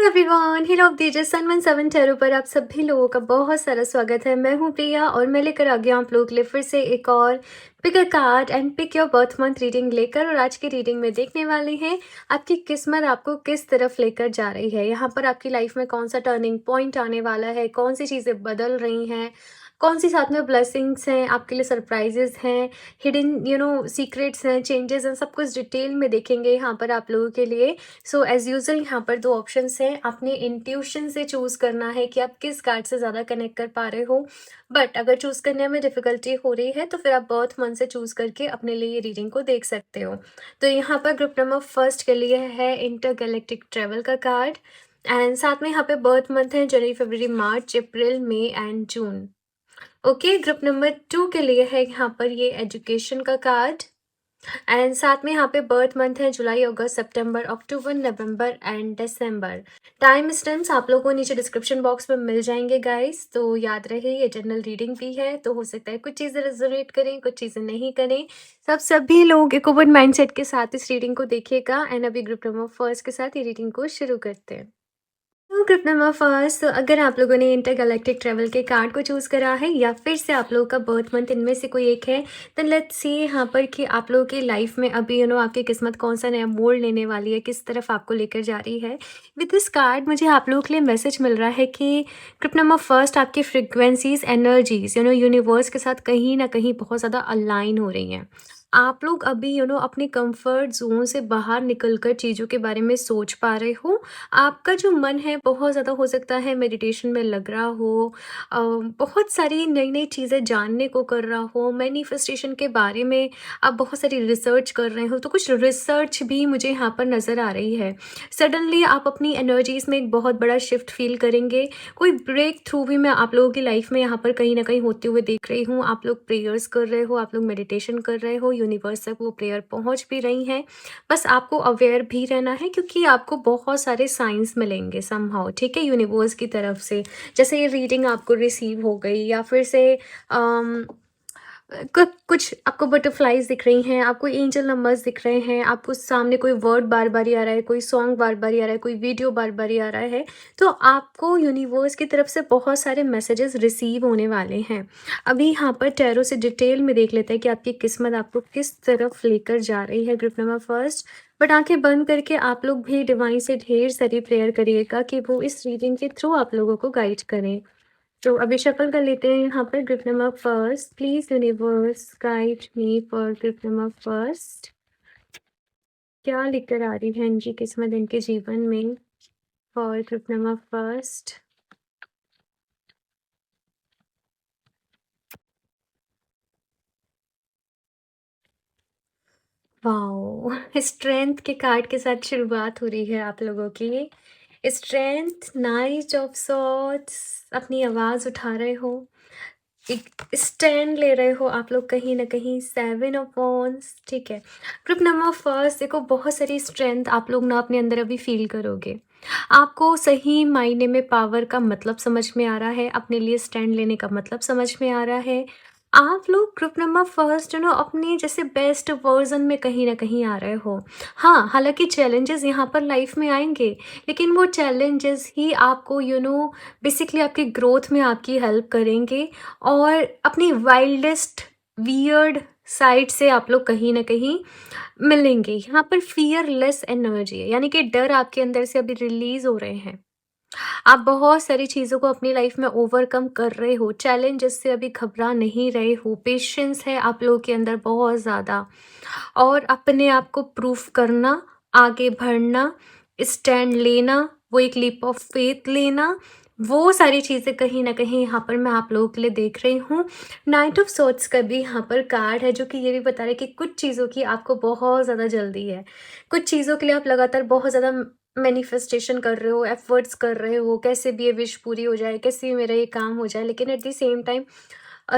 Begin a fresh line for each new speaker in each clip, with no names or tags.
Everyone, hello तेजस सन 7 tarot पर आप सभी लोगों का बहुत सारा स्वागत है। मैं हूं प्रिया और मैं लेकर आ गया आप लोगों के लिए फिर से एक और pick a card and pick your birth month reading लेकर। और आज की रीडिंग में देखने वाले हैं आपकी किस्मत आपको किस तरफ लेकर जा रही है। यहाँ पर आपकी लाइफ में कौन सा टर्निंग पॉइंट आने वाला है, कौन सी चीज़ें बदल रही हैं, कौन सी साथ में ब्लेसिंग्स हैं, आपके लिए सरप्राइजेस हैं, हिडन सीक्रेट्स हैं, चेंजेस हैं, सब कुछ डिटेल में देखेंगे यहाँ पर आप लोगों के लिए। सो एज यूजल यहाँ पर दो ऑप्शंस हैं, आपने इंट्यूशन से चूज करना है कि आप किस कार्ड से ज़्यादा कनेक्ट कर पा रहे हो। बट अगर चूज करने में डिफिकल्टी हो रही है तो फिर आप बर्थ मंथ से चूज करके अपने लिए ये रीडिंग को देख सकते हो। तो यहाँ पर ग्रुप नंबर फर्स्ट के लिए है इंटर गैलेक्टिक ट्रेवल का कार्ड एंड साथ में यहाँ पे बर्थ मंथ है जनवरी, फरवरी, मार्च, अप्रैल, मई एंड जून। ओके, ग्रुप नंबर 2 के लिए है यहाँ पर ये एजुकेशन का कार्ड एंड साथ में यहाँ पे बर्थ मंथ है जुलाई, अगस्त, सितंबर, अक्टूबर, नवंबर एंड दिसंबर। टाइम स्टैम्प्स आप लोगों को नीचे डिस्क्रिप्शन बॉक्स में मिल जाएंगे गाइस। तो याद रहे ये जनरल रीडिंग भी है, तो हो सकता है कुछ चीज़ें रेजोनेट करें, कुछ चीज़ें नहीं करें। सभी लोग एक ओपन माइंडसेट के साथ इस रीडिंग को देखिएगा एंड अभी ग्रुप नंबर फर्स्ट के साथ ये रीडिंग को शुरू करते हैं। तो ग्रुप नंबर फर्स्ट, अगर आप लोगों ने इंटरगैलेक्टिक ट्रैवल के कार्ड को चूज़ करा है या फिर से आप लोगों का बर्थ मंथ इनमें से कोई एक है, देन लेट्स सी यहाँ पर कि आप लोगों की लाइफ में अभी आपकी किस्मत कौन सा नया मोड़ लेने वाली है, किस तरफ आपको लेकर जा रही है। विद दिस कार्ड मुझे आप लोगों के लिए मैसेज मिल रहा है कि ग्रुप नंबर फर्स्ट आपकी फ्रिक्वेंसीज, एनर्जीज यूनिवर्स के साथ कहीं ना कहीं बहुत ज़्यादा अलाइन हो रही हैं। आप लोग अभी अपने कंफर्ट जोन से बाहर निकलकर चीज़ों के बारे में सोच पा रहे हो। आपका जो मन है बहुत ज़्यादा हो सकता है मेडिटेशन में लग रहा हो, बहुत सारी नई नई चीज़ें जानने को कर रहा हो, मैनिफेस्टेशन के बारे में आप बहुत सारी रिसर्च कर रहे हो। तो कुछ रिसर्च भी मुझे यहाँ पर नज़र आ रही है। सडनली आप अपनी एनर्जीज में एक बहुत बड़ा शिफ्ट फील करेंगे। कोई ब्रेक थ्रू भी मैं आप लोगों की लाइफ में यहाँ पर कहीं ना कहीं होते हुए देख रही हूँ। आप लोग प्रेयर्स कर रहे हो, आप लोग मेडिटेशन कर रहे हो, यूनिवर्स तक वो प्रेयर पहुँच भी रही हैं। बस आपको अवेयर भी रहना है क्योंकि आपको बहुत सारे साइंस मिलेंगे समहाउ, ठीक है, यूनिवर्स की तरफ से। जैसे ये रीडिंग आपको रिसीव हो गई या फिर से कुछ आपको बटरफ्लाइज दिख रही हैं, आपको एंजल नंबर्स दिख रहे हैं, आपको सामने कोई वर्ड बार बार ही आ रहा है, कोई सॉन्ग बार बार ही आ रहा है, कोई वीडियो बार बार ही आ रहा है। तो आपको यूनिवर्स की तरफ से बहुत सारे मैसेजेस रिसीव होने वाले हैं। अभी यहाँ पर टैरो से डिटेल में देख लेते हैं कि आपकी किस्मत आपको किस तरफ लेकर जा रही है ग्रुप नंबर फर्स्ट। बट आंखें बंद करके आप लोग भी डिवाइन से ढेर सारी प्रेयर करिएगा कि वो इस रीडिंग के थ्रू आप लोगों को गाइड करें। तो अभी शफल कर लेते हैं यहाँ पर group number first. Please universe guide me for group number first. क्या लेकर आ रही है इनकी किस्मत इनके जीवन में for group number first. Wow, strength के कार्ड के साथ शुरुआत हो रही है आप लोगों की। स्ट्रेंथ, नाइट ऑफ सॉर्ड्स, अपनी आवाज़ उठा रहे हो, एक स्टैंड ले रहे हो आप लोग कहीं ना कहीं, 7 ऑफ वांड्स, ठीक है। ग्रुप नंबर फर्स्ट, देखो बहुत सारी स्ट्रेंथ आप लोग ना अपने अंदर अभी फील करोगे। आपको सही मायने में पावर का मतलब समझ में आ रहा है, अपने लिए स्टैंड लेने का मतलब समझ में आ रहा है। आप लोग ग्रुप नंबर फर्स्ट अपने जैसे बेस्ट वर्जन में कहीं ना कहीं आ रहे हो। हाँ, हालांकि चैलेंजेस यहाँ पर लाइफ में आएंगे, लेकिन वो चैलेंजेस ही आपको बेसिकली आपकी ग्रोथ में आपकी हेल्प करेंगे और अपनी वाइल्डेस्ट वियर्ड साइड से आप लोग कहीं ना कहीं मिलेंगे। यहाँ पर फियरलेस एनर्जी है, यानी कि डर आपके अंदर से अभी रिलीज हो रहे हैं। आप बहुत सारी चीज़ों को अपनी लाइफ में ओवरकम कर रहे हो, चैलेंजेस से अभी घबरा नहीं रहे हो, पेशेंस है आप लोगों के अंदर बहुत ज़्यादा, और अपने आप को प्रूफ करना, आगे बढ़ना, स्टैंड लेना, वो एक लीप ऑफ फेथ लेना, वो सारी चीज़ें कहीं ना कहीं यहाँ पर मैं आप लोगों के लिए देख रही हूँ। नाइट ऑफ सोर्ट्स का भी यहाँ पर कार्ड है जो कि ये भी बता रहा है कि कुछ चीज़ों की आपको बहुत ज़्यादा जल्दी है। कुछ चीज़ों के लिए आप लगातार बहुत ज़्यादा मैनिफेस्टेशन कर रहे हो, एफर्ट्स कर रहे हो, कैसे भी ये विश पूरी हो जाए, कैसे भी मेरा ये काम हो जाए, लेकिन at the same time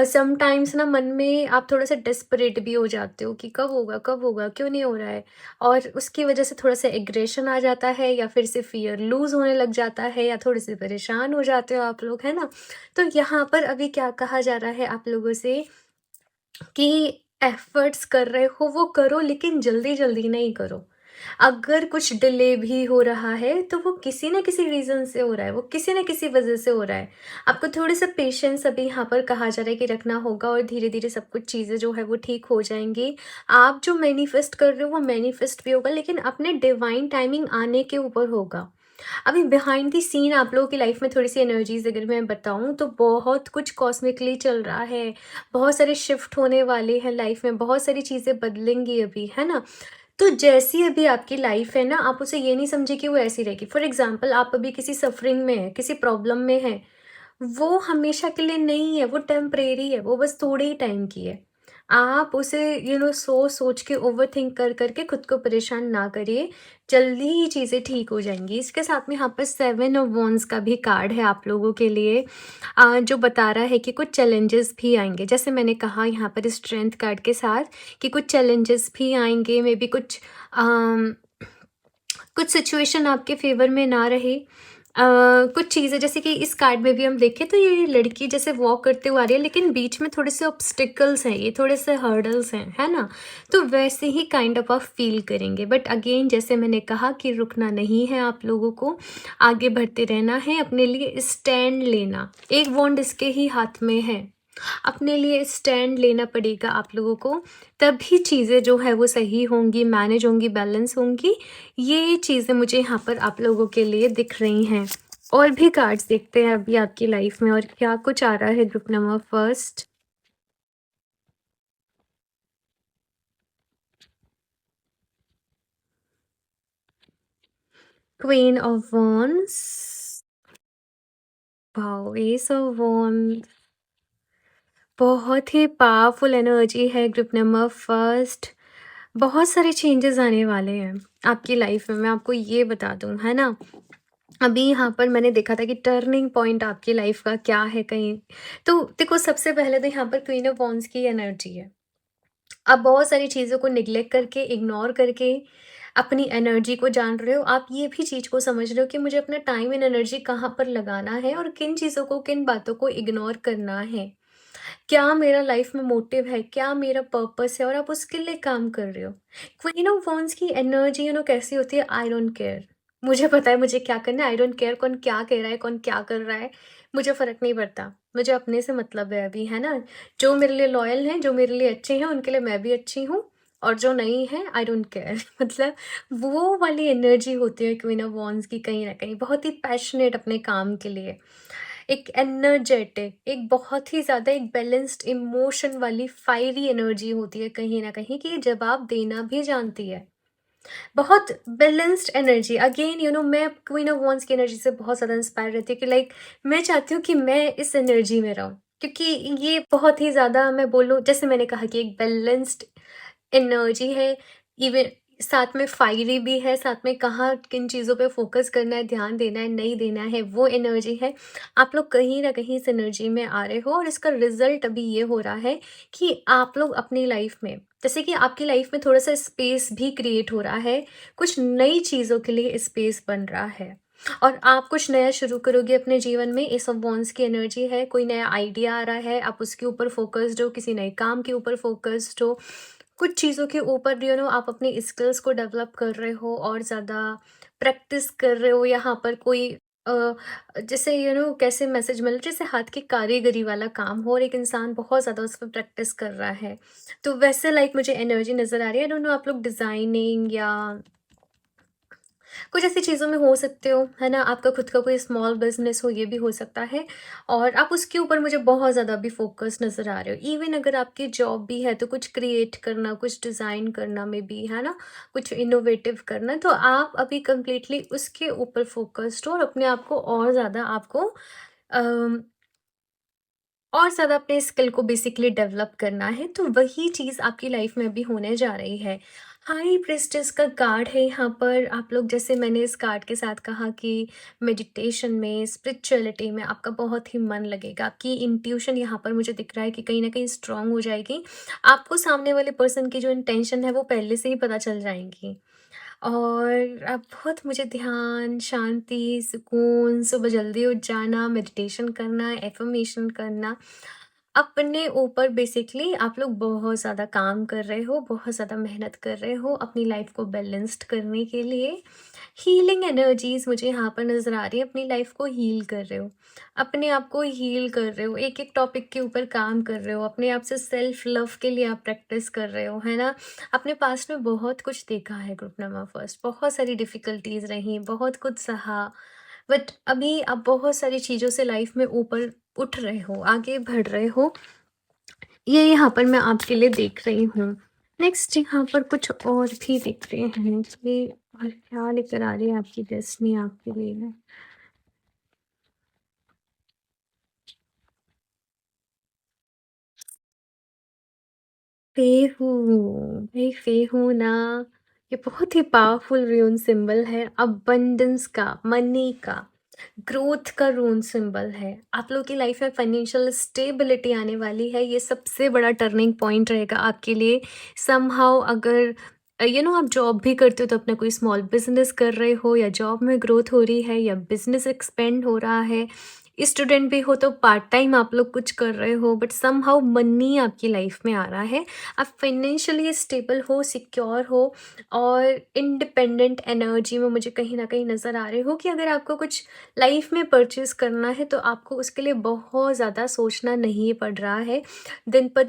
sometimes ना मन में आप थोड़ा सा डेस्परेट भी हो जाते हो कि कब होगा, कब होगा, क्यों नहीं हो रहा है, और उसकी वजह से थोड़ा सा एग्रेशन आ जाता है या फिर से फियर लूज होने लग जाता है या थोड़े से परेशान हो जाते हो आप लोग, है ना। तो यहाँ पर अभी क्या कहा जा रहा है आप लोगों से कि एफर्ट्स कर रहे हो वो करो, लेकिन जल्दी जल्दी नहीं करो। अगर कुछ डिले भी हो रहा है, तो वो किसी न किसी रीज़न से हो रहा है, वो किसी न किसी वजह से हो रहा है। आपको थोड़ा-सा पेशेंस अभी यहाँ पर कहा जा रहा है कि रखना होगा और धीरे-धीरे सब कुछ चीज़ें जो है वो ठीक हो जाएँगी। आप जो मैनिफेस्ट कर रहे हो वो मैनिफेस्ट भी होगा, लेकिन अपने डिवाइन टाइमिंग आने के ऊपर होगा। अभी बिहाइंड द सीन आप लोगों की लाइफ में थोड़ी-सी एनर्जीज़ अगर मैं बताऊँ, तो बहुत कुछ कॉस्मिकली चल रहा है। बहुत सारे शिफ्ट होने वाले हैं लाइफ में, बहुत सारी चीज़ें बदलेंगी अभी, है ना? तो जैसी अभी आपकी लाइफ है ना, आप उसे ये नहीं समझिए कि वो ऐसी रहेगी। फॉर एग्ज़ाम्पल, आप अभी किसी सफ़रिंग में हैं, किसी प्रॉब्लम में हैं, वो हमेशा के लिए नहीं है, वो टेम्परेरी है, वो बस थोड़े ही टाइम की है। आप उसे सोच-सोच के ओवरथिंक कर के खुद को परेशान ना करिए, जल्दी ही चीज़ें ठीक हो जाएँगी। इसके साथ में यहाँ पर 7 ऑफ वॉन्ड्स का भी कार्ड है आप लोगों के लिए, जो बता रहा है कि कुछ चैलेंजेस भी आएँगे। जैसे मैंने कहा यहाँ पर स्ट्रेंथ कार्ड के साथ कि कुछ चैलेंजेस भी आएँगे, मे बी अम कुछ सिचुएशन आपके फ़ेवर में ना रहे। कुछ चीज़ें जैसे कि इस कार्ड में भी हम देखें तो ये लड़की जैसे वॉक करते हुए आ रही है, लेकिन बीच में थोड़े से ऑब्स्टिकल्स हैं, ये थोड़े से हर्डल्स हैं, है ना? तो वैसे ही काइंड ऑफ आप फ़ील करेंगे, बट अगेन जैसे मैंने कहा कि रुकना नहीं है आप लोगों को, आगे बढ़ते रहना है, अपने लिए स्टैंड लेना। एक वॉन्ड इसके ही हाथ में है। अपने लिए स्टैंड लेना पड़ेगा आप लोगों को, तभी चीज़ें जो है वो सही होंगी, मैनेज होंगी, बैलेंस होंगी। ये चीज़ें मुझे यहाँ पर आप लोगों के लिए दिख रही हैं। और भी कार्ड्स देखते हैं अभी आपकी लाइफ में और क्या कुछ आ रहा है group number first. Queen of wands, wow, S of wands. बहुत ही पावरफुल एनर्जी है ग्रुप नंबर फर्स्ट। बहुत सारे चेंजेस आने वाले हैं आपकी लाइफ में, मैं आपको ये बता दूं, है ना? अभी यहाँ पर मैंने देखा था कि टर्निंग पॉइंट आपकी लाइफ का क्या है कहीं। तो देखो, सबसे पहले तो यहाँ पर क्वीन ऑफ वॉन्ड्स की एनर्जी है। आप बहुत सारी चीज़ों को निग्लेक्ट करके, इग्नोर करके अपनी एनर्जी को जान रहे हो। आप ये भी चीज़ को समझ रहे हो कि मुझे अपना टाइम एंड एनर्जी कहाँ पर लगाना है और किन चीज़ों को, किन बातों को इग्नोर करना है। क्या मेरा लाइफ में मोटिव है, क्या मेरा पर्पस है, और आप उसके लिए काम कर रहे हो। क्वीन ऑफ वॉन्ड्स की एनर्जी कैसी होती है, आई डोंट केयर। मुझे पता है मुझे क्या करना है, आई डोंट केयर कौन क्या कह रहा है, कौन क्या कर रहा है, मुझे फ़र्क नहीं पड़ता। मुझे अपने से मतलब है अभी, है ना? जो मेरे लिए लॉयल हैं, जो मेरे लिए अच्छे हैं, उनके लिए मैं भी अच्छी हूँ, और जो नहीं है आई डोंट केयर मतलब वो वाली एनर्जी होती है क्वीन ऑफ वॉन्ड्स की, कहीं न कहीं बहुत ही पैशनेट अपने काम के लिए। एक एनर्जेटिक, एक बहुत ही ज़्यादा एक बैलेंस्ड इमोशन वाली फायरी एनर्जी होती है कहीं न कहीं, कि जवाब देना भी जानती है। बहुत बैलेंस्ड एनर्जी, अगेन मैं क्वीन ऑफ वॉन्ड्स की एनर्जी से बहुत ज़्यादा इंस्पायर रहती हूँ कि लाइक मैं चाहती हूँ कि मैं इस एनर्जी में रहूँ। क्योंकि ये बहुत ही ज़्यादा, मैं बोलूँ जैसे मैंने कहा कि एक बैलेंस्ड एनर्जी है, इवन साथ में फायरी भी है, साथ में कहाँ किन चीज़ों पे फ़ोकस करना है, ध्यान देना है, नहीं देना है, वो एनर्जी है। आप लोग कहीं न कहीं इस एनर्जी में आ रहे हो, और इसका रिज़ल्ट अभी ये हो रहा है कि आप लोग अपनी लाइफ़ में, जैसे कि आपकी लाइफ़ में थोड़ा-सा स्पेस भी क्रिएट हो रहा है, कुछ नई चीज़ों के लिए स्पेस बन रहा है। और आप कुछ नया शुरू करोगे अपने जीवन में, एस ऑफ वॉन्ड्स की एनर्जी है, कोई नया आइडिया आ रहा है, आप उसके ऊपर फ़ोकस्ड हो, किसी नए काम के ऊपर फ़ोकस्ड हो, कुछ चीज़ों के ऊपर आप अपनी स्किल्स को डेवलप कर रहे हो और ज़्यादा प्रैक्टिस कर रहे हो। यहाँ पर कोई अ, जैसे कैसे मैसेज मिल, जैसे हाथ की कारीगरी वाला काम हो और एक इंसान बहुत ज़्यादा उस पर प्रैक्टिस कर रहा है। तो वैसे लाइक मुझे एनर्जी नज़र आ रही है। आई डोंट नो, आप लोग डिज़ाइनिंग या कुछ ऐसी चीज़ों में हो सकते हो, है ना? आपका खुद का कोई स्मॉल बिज़नेस हो, ये भी हो सकता है, और आप उसके ऊपर मुझे बहुत ज़्यादा अभी फ़ोकस नज़र आ रहे हो। इवन अगर आपकी जॉब भी है, तो कुछ क्रिएट करना, कुछ डिज़ाइन करना में भी, है ना? कुछ इनोवेटिव करना, तो आप अभी कंप्लीटली उसके ऊपर फ़ोकस्ड हो, और अपने आप को और ज़्यादा आपको अम और ज़्यादा अपने स्किल को बेसिकली डेवलप करना है, तो वही चीज़ आपकी लाइफ में अभी होने जा रही है। हाई प्रेस्टिज का कार्ड है यहाँ पर। आप लोग, जैसे मैंने इस कार्ड के साथ कहा कि मेडिटेशन में, स्पिरिचुअलिटी में आपका बहुत ही मन लगेगा। आपकी इंट्यूशन यहाँ पर मुझे दिख रहा है कि कहीं न कहीं स्ट्रॉन्ग हो जाएगी। आपको सामने वाले पर्सन की जो इंटेंशन है वो पहले से ही पता चल जाएँगी। और आप बहुत, मुझे ध्यान, शांति, सुकून, सुबह जल्दी उठ जाना, मेडिटेशन करना, एफ़र्मेशन करना, अपने ऊपर बेसिकली आप लोग बहुत ज़्यादा काम कर रहे हो, बहुत ज़्यादा मेहनत कर रहे हो अपनी लाइफ को बैलेंस्ड करने के लिए। हीलिंग एनर्जीज़ मुझे यहाँ पर नज़र आ रही है, अपनी लाइफ को हील कर रहे हो, अपने आप को हील कर रहे हो, एक-एक टॉपिक के ऊपर काम कर रहे हो, अपने आप से सेल्फ लव के लिए आप प्रैक्टिस कर रहे हो, है ना? अपने पास्ट में बहुत कुछ देखा है ग्रुप नंबर फर्स्ट, बहुत सारी डिफ़िकल्टीज़ रहीं, बहुत कुछ सहा, बट अभी आप बहुत सारी चीज़ों से लाइफ में ऊपर उठ रहे हो, आगे बढ़ रहे हो। ये यहाँ पर मैं आपके लिए देख रही हूँ। नेक्स्ट यहाँ पर कुछ और भी देख रहे हैं कि और क्या लेकर आ रही है आपकी डेस्टिनी आपके लिए। फेहू, भाई फेहू ना, ये बहुत ही पावरफुल रून सिंबल है, अबंडेंस का, मनी का, ग्रोथ का रून सिंबल है। आप लोग की लाइफ में फाइनेंशियल स्टेबिलिटी आने वाली है, ये सबसे बड़ा टर्निंग पॉइंट रहेगा आपके लिए। समहाउ अगर आप जॉब भी करते हो तो अपना कोई स्मॉल बिजनेस कर रहे हो, या जॉब में ग्रोथ हो रही है, या बिजनेस एक्सपेंड हो रहा है, स्टूडेंट भी हो तो पार्ट टाइम आप लोग कुछ कर रहे हो, बट समहाउ मनी आपकी लाइफ में आ रहा है। आप फाइनेंशियली स्टेबल हो, सिक्योर हो, और इंडिपेंडेंट एनर्जी में मुझे कहीं न कहीं नज़र आ रहे हो कि अगर आपको कुछ लाइफ में परचेज़ करना है तो आपको उसके लिए बहुत ज़्यादा सोचना नहीं पड़ रहा है। दिन प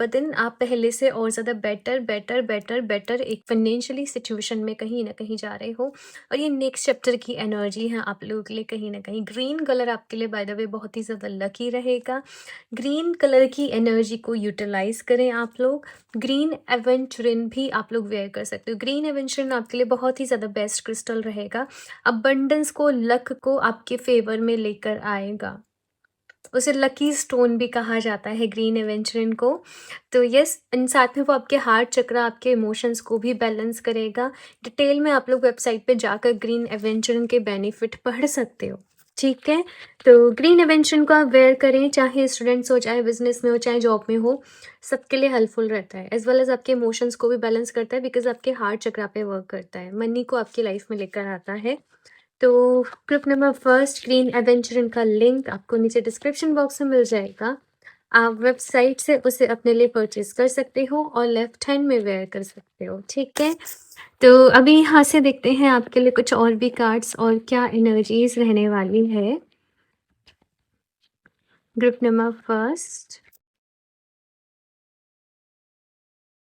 दिन आप पहले से और ज़्यादा बेटर, बेटर, बेटर, बेटर एक फाइनेंशियली सिचुएशन में कहीं न कहीं जा रहे हो, और ये नेक्स्ट चैप्टर की एनर्जी है आप लोगों के लिए कहीं न कहीं। ग्रीन कलर आपके लिए बाय द वे बहुत ही ज़्यादा लकी रहेगा। ग्रीन कलर की एनर्जी को यूटिलाइज़ करें आप लोग। ग्रीन एवेंचुरिन भी आप लोग वेयर कर सकते हो। ग्रीन एवेंचुरिन आपके लिए बहुत ही ज़्यादा बेस्ट क्रिस्टल रहेगा। अबंडेंस को, लक को आपके फ़ेवर में लेकर आएगा। उसे लकी स्टोन भी कहा जाता है ग्रीन एवेंचुरिन को। तो यस, इन साथ में वो आपके हार्ट चक्र, आपके इमोशंस को भी बैलेंस करेगा। डिटेल में आप लोग वेबसाइट पे जाकर ग्रीन एवेंचुरिन के बेनिफिट पढ़ सकते हो। ठीक है? तो ग्रीन एवेंचुरिन को आप वेयर करें, चाहे स्टूडेंट्स हो, चाहे बिज़नेस में हो, चाहे जॉब में हो, सबके लिए हेल्पफुल रहता है। एज़ वेल एज़ आपके इमोशंस को भी बैलेंस करता है, बिकॉज़ आपके हार्ट चक्र पे वर्क करता है। मनी को आपकी लाइफ में लेकर आता है। तो group number first green aventurine का लिंक आपको नीचे डिस्क्रिप्शन बॉक्स में मिल जाएगा। आप वेबसाइट से उसे अपने लिए परचेज़ कर सकते हो और लेफ्ट हैंड में वेयर कर सकते हो, ठीक है? तो अभी यहाँ से देखते हैं आपके लिए कुछ और भी कार्ड्स और क्या एनर्जीज़ रहने वाली है। Group number first,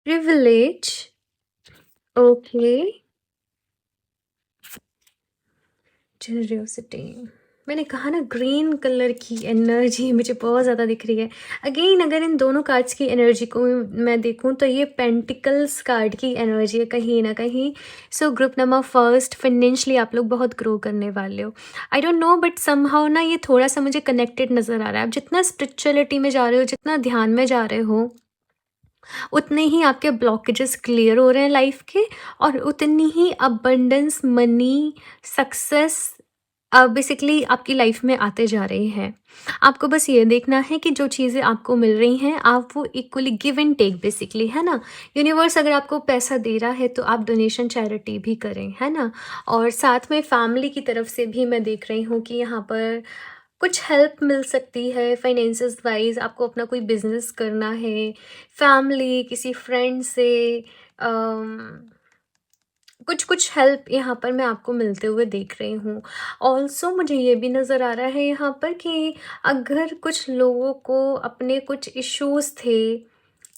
privilege, okay, curiosity. मैंने कहा ना, ग्रीन कलर की एनर्जी मुझे बहुत ज़्यादा दिख रही है। अगेन अगर इन दोनों कार्ड्स की एनर्जी को मैं देखूं तो ये पेंटिकल्स कार्ड की एनर्जी है कहीं ना कहीं। So group number first, financially आप लोग बहुत ग्रो करने वाले हो। I don't know, but somehow ना ये थोड़ा सा मुझे कनेक्टेड नज़र आ रहा है। आप जितना स्पिरिचुअलिटी में जा रहे हो, जितना ध्यान में जा रहे हो, उतने ही आपके ब्लॉकेजेस क्लियर हो रहे हैं लाइफ के, और उतनी ही अबंडेंस, मनी, सक्सेस बेसिकली आपकी लाइफ में आते जा रहे हैं। आपको बस ये देखना है कि जो चीज़ें आपको मिल रही हैं आप वो equally give and take basically, है ना? यूनिवर्स अगर आपको पैसा दे रहा है तो आप डोनेशन, चैरिटी भी करें, है ना? और साथ में फैमिली की तरफ से भी मैं देख रही हूँ कि यहाँ पर कुछ हेल्प मिल सकती है फाइनेंसेस वाइज। आपको अपना कोई बिजनेस करना है, फैमिली, किसी फ्रेंड से कुछ कुछ हेल्प यहाँ पर मैं आपको मिलते हुए देख रही हूँ। ऑल्सो मुझे ये भी नज़र आ रहा है यहाँ पर कि अगर कुछ लोगों को अपने कुछ इश्यूज़ थे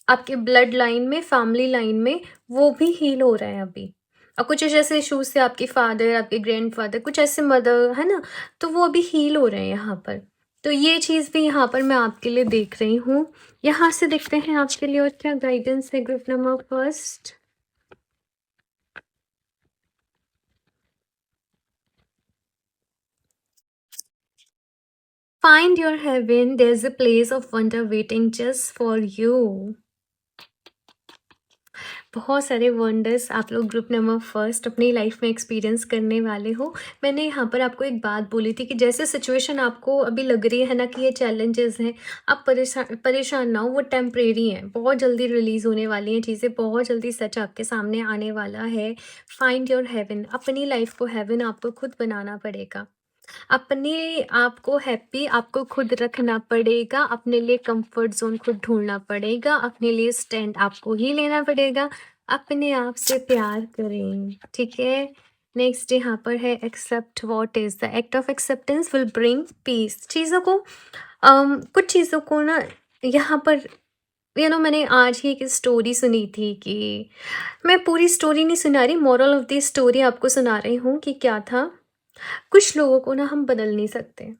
आपके ब्लड लाइन में, फैमिली लाइन में, वो भी हील हो रहे हैं अभी। और कुछ ऐसे इश्यूज़ थे आपके फादर, आपके ग्रैंडफ़ादर, कुछ ऐसे मदर, है ना? तो वो अभी हील हो रहे हैं यहाँ पर। तो ये चीज़ भी यहाँ पर मैं आपके लिए देख रही हूँ। यहाँ से देखते हैं आपके लिए और क्या गाइडेंस है group number first. Find your heaven, there's a place of wonder waiting just for you. बहुत सारे वंडर्स आप लोग ग्रुप नंबर फर्स्ट अपनी लाइफ में एक्सपीरियंस करने वाले हो। मैंने यहाँ पर आपको एक बात बोली थी कि जैसे सिचुएशन आपको अभी लग रही है ना कि ये चैलेंजेस हैं, आप परेशान परेशान ना हो, वो टेम्परेरी हैं। बहुत जल्दी रिलीज़ होने वाली हैं चीज़ें, बहुत जल्दी सच आपके सामने आने वाला है। फाइंड योर हेवन, अपनी लाइफ को हेवन आपको खुद बनाना पड़ेगा। अपने आप को हैप्पी आपको खुद रखना पड़ेगा, अपने लिए कंफर्ट ज़ोन खुद ढूँढना पड़ेगा, अपने लिए स्टैंड आपको ही लेना पड़ेगा, अपने आप से प्यार करें, ठीक है? नेक्स्ट यहाँ पर है accept what is the act of acceptance will bring peace. चीज़ों को कुछ चीज़ों को ना यहाँ पर मैंने आज ही एक स्टोरी सुनी थी कि मैं पूरी स्टोरी नहीं सुना रही, मोरल ऑफ द स्टोरी आपको सुना रही हूँ कि क्या था। कुछ लोगों को ना हम बदल नहीं सकते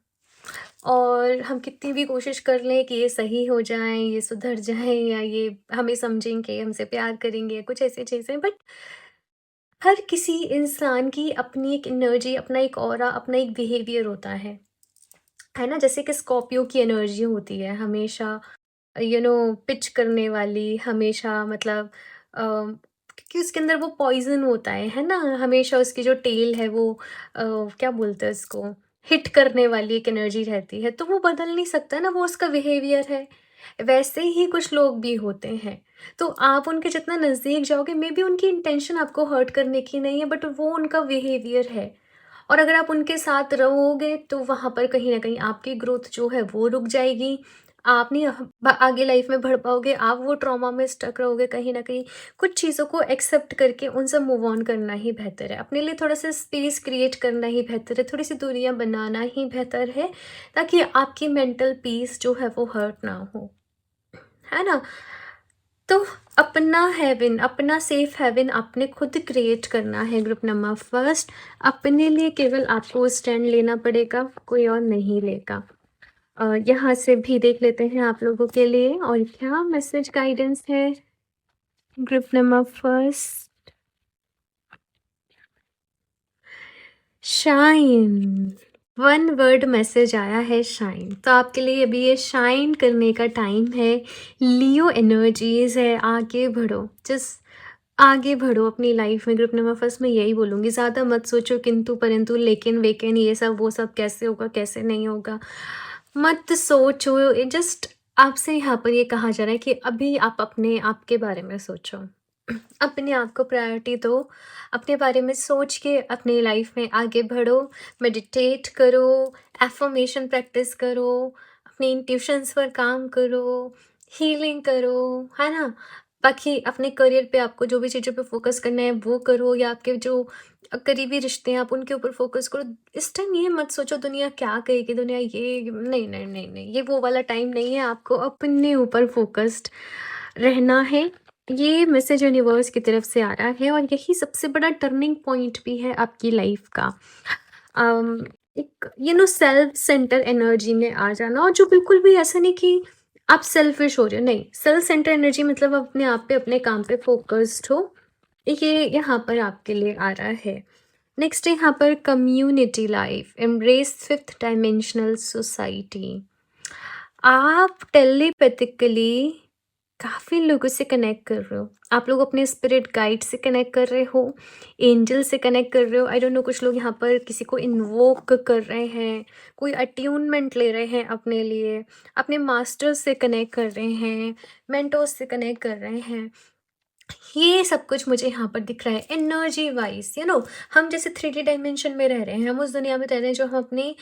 और हम कितनी भी कोशिश कर लें कि ये सही हो जाएँ, ये सुधर जाएँ या ये हमें समझेंगे, हमसे प्यार करेंगे, कुछ ऐसी चीज़ें, बट हर किसी इंसान की अपनी एक एनर्जी, अपना एक ऑरा, अपना एक बिहेवियर होता है ना? जैसे कि स्कॉर्पियो की एनर्जी होती है हमेशा पिच करने वाली, हमेशा मतलब क्योंकि उसके अंदर वो पॉइज़न होता है ना? हमेशा उसकी जो टेल है वो क्या बोलते हैं उसको, हिट करने वाली एक एनर्जी रहती है, तो वो बदल नहीं सकता ना, वो उसका बिहेवियर है। वैसे ही कुछ लोग भी होते हैं, तो आप उनके जितना नज़दीक जाओगे, मे बी उनकी इंटेंशन आपको हर्ट करने की नहीं है, बट वो उनका बिहेवियर है। और अगर आप उनके साथ रहोगे तो वहाँ पर कहीं न कहीं आपकी ग्रोथ जो है वो रुक जाएगी। आप नहीं आगे लाइफ में बढ़ पाओगे, आप वो ट्रॉमा में स्टक रहोगे कहीं न कहीं। कुछ चीज़ों को एक्सेप्ट करके उनसे मूव ऑन करना ही बेहतर है। अपने लिए थोड़ा-सा स्पेस क्रिएट करना ही बेहतर है, थोड़ी-सी दूरियाँ बनाना ही बेहतर है, ताकि आपकी मेंटल पीस जो है वो हर्ट ना हो। है ना? तो अपना हेवन, अपना सेफ हेवन आपने खुद क्रिएट करना है। ग्रुप नंबर फर्स्ट, अपने लिए केवल आपको स्टैंड लेना पड़ेगा, कोई और नहीं लेगा। यहाँ से भी देख लेते हैं आप लोगों के लिए और क्या मैसेज गाइडेंस है group number first. Shine, one word message आया है, शाइन। तो आपके लिए अभी ये शाइन करने का टाइम है। लियो एनर्जीज है, आगे बढ़ो, जस्ट आगे बढ़ो अपनी लाइफ में। ग्रुप नंबर फर्स्ट में यही बोलूँगी, ज़्यादा मत सोचो किंतु परंतु, लेकिन वेकिन, ये सब वो सब कैसे होगा कैसे नहीं होगा, मत सोचो। जस्ट आपसे यहाँ पर ये कहा जा रहा है कि अभी आप अपने आप के बारे में सोचो, अपने आप को प्रायोरिटी दो, अपने बारे में सोच के अपनी लाइफ में आगे बढ़ो, मेडिटेट करो, एफर्मेशन प्रैक्टिस करो, अपने इंट्यूशंस पर काम करो, हीलिंग करो, है ना? बाकी अपने करियर पे आपको जो भी चीज़ों पे फोकस करना है वो करो, या आपके जो करीबी रिश्ते हैं आप उनके ऊपर फोकस करो। इस टाइम ये मत सोचो दुनिया क्या कहेगी, दुनिया ये नहीं, नहीं, नहीं, नहीं, ये वो वाला टाइम नहीं है, आपको अपने ऊपर फोकस्ड रहना है। ये मैसेज यूनिवर्स की तरफ से आ रहा है और यही सबसे बड़ा टर्निंग पॉइंट भी है आपकी लाइफ का। अम, एक सेल्फ सेंटर एनर्जी में आ जाना, और जो बिल्कुल भी ऐसा नहीं कि आप सेल्फिश हो रहे हो, नहीं, सेल्फ सेंटर एनर्जी मतलब अपने आप पे, अपने काम पे फोकस्ड हो, ये यहाँ पर आपके लिए आ रहा है। नेक्स्ट यहाँ पर community life, embrace fifth dimensional society. आप टेलीपैथिकली काफ़ी लोगों से कनेक्ट कर रहे हो। आप लोग अपने स्पिरिट गाइड से कनेक्ट कर रहे हो, एंजल से कनेक्ट कर रहे हो। आई डोंट नो, कुछ लोग यहाँ पर किसी को इन्वोक कर रहे हैं, कोई अट्यूनमेंट ले रहे हैं अपने लिए, अपने मास्टर्स से कनेक्ट कर रहे हैं, मेंटोर्स से कनेक्ट कर रहे हैं। ये सब कुछ मुझे यहाँ पर दिख रहा है एनर्जी वाइज। हम जैसे 3D डायमेंशन में रह रहे हैं, हम उस दुनिया में रह रहे हैं जो हम अपनी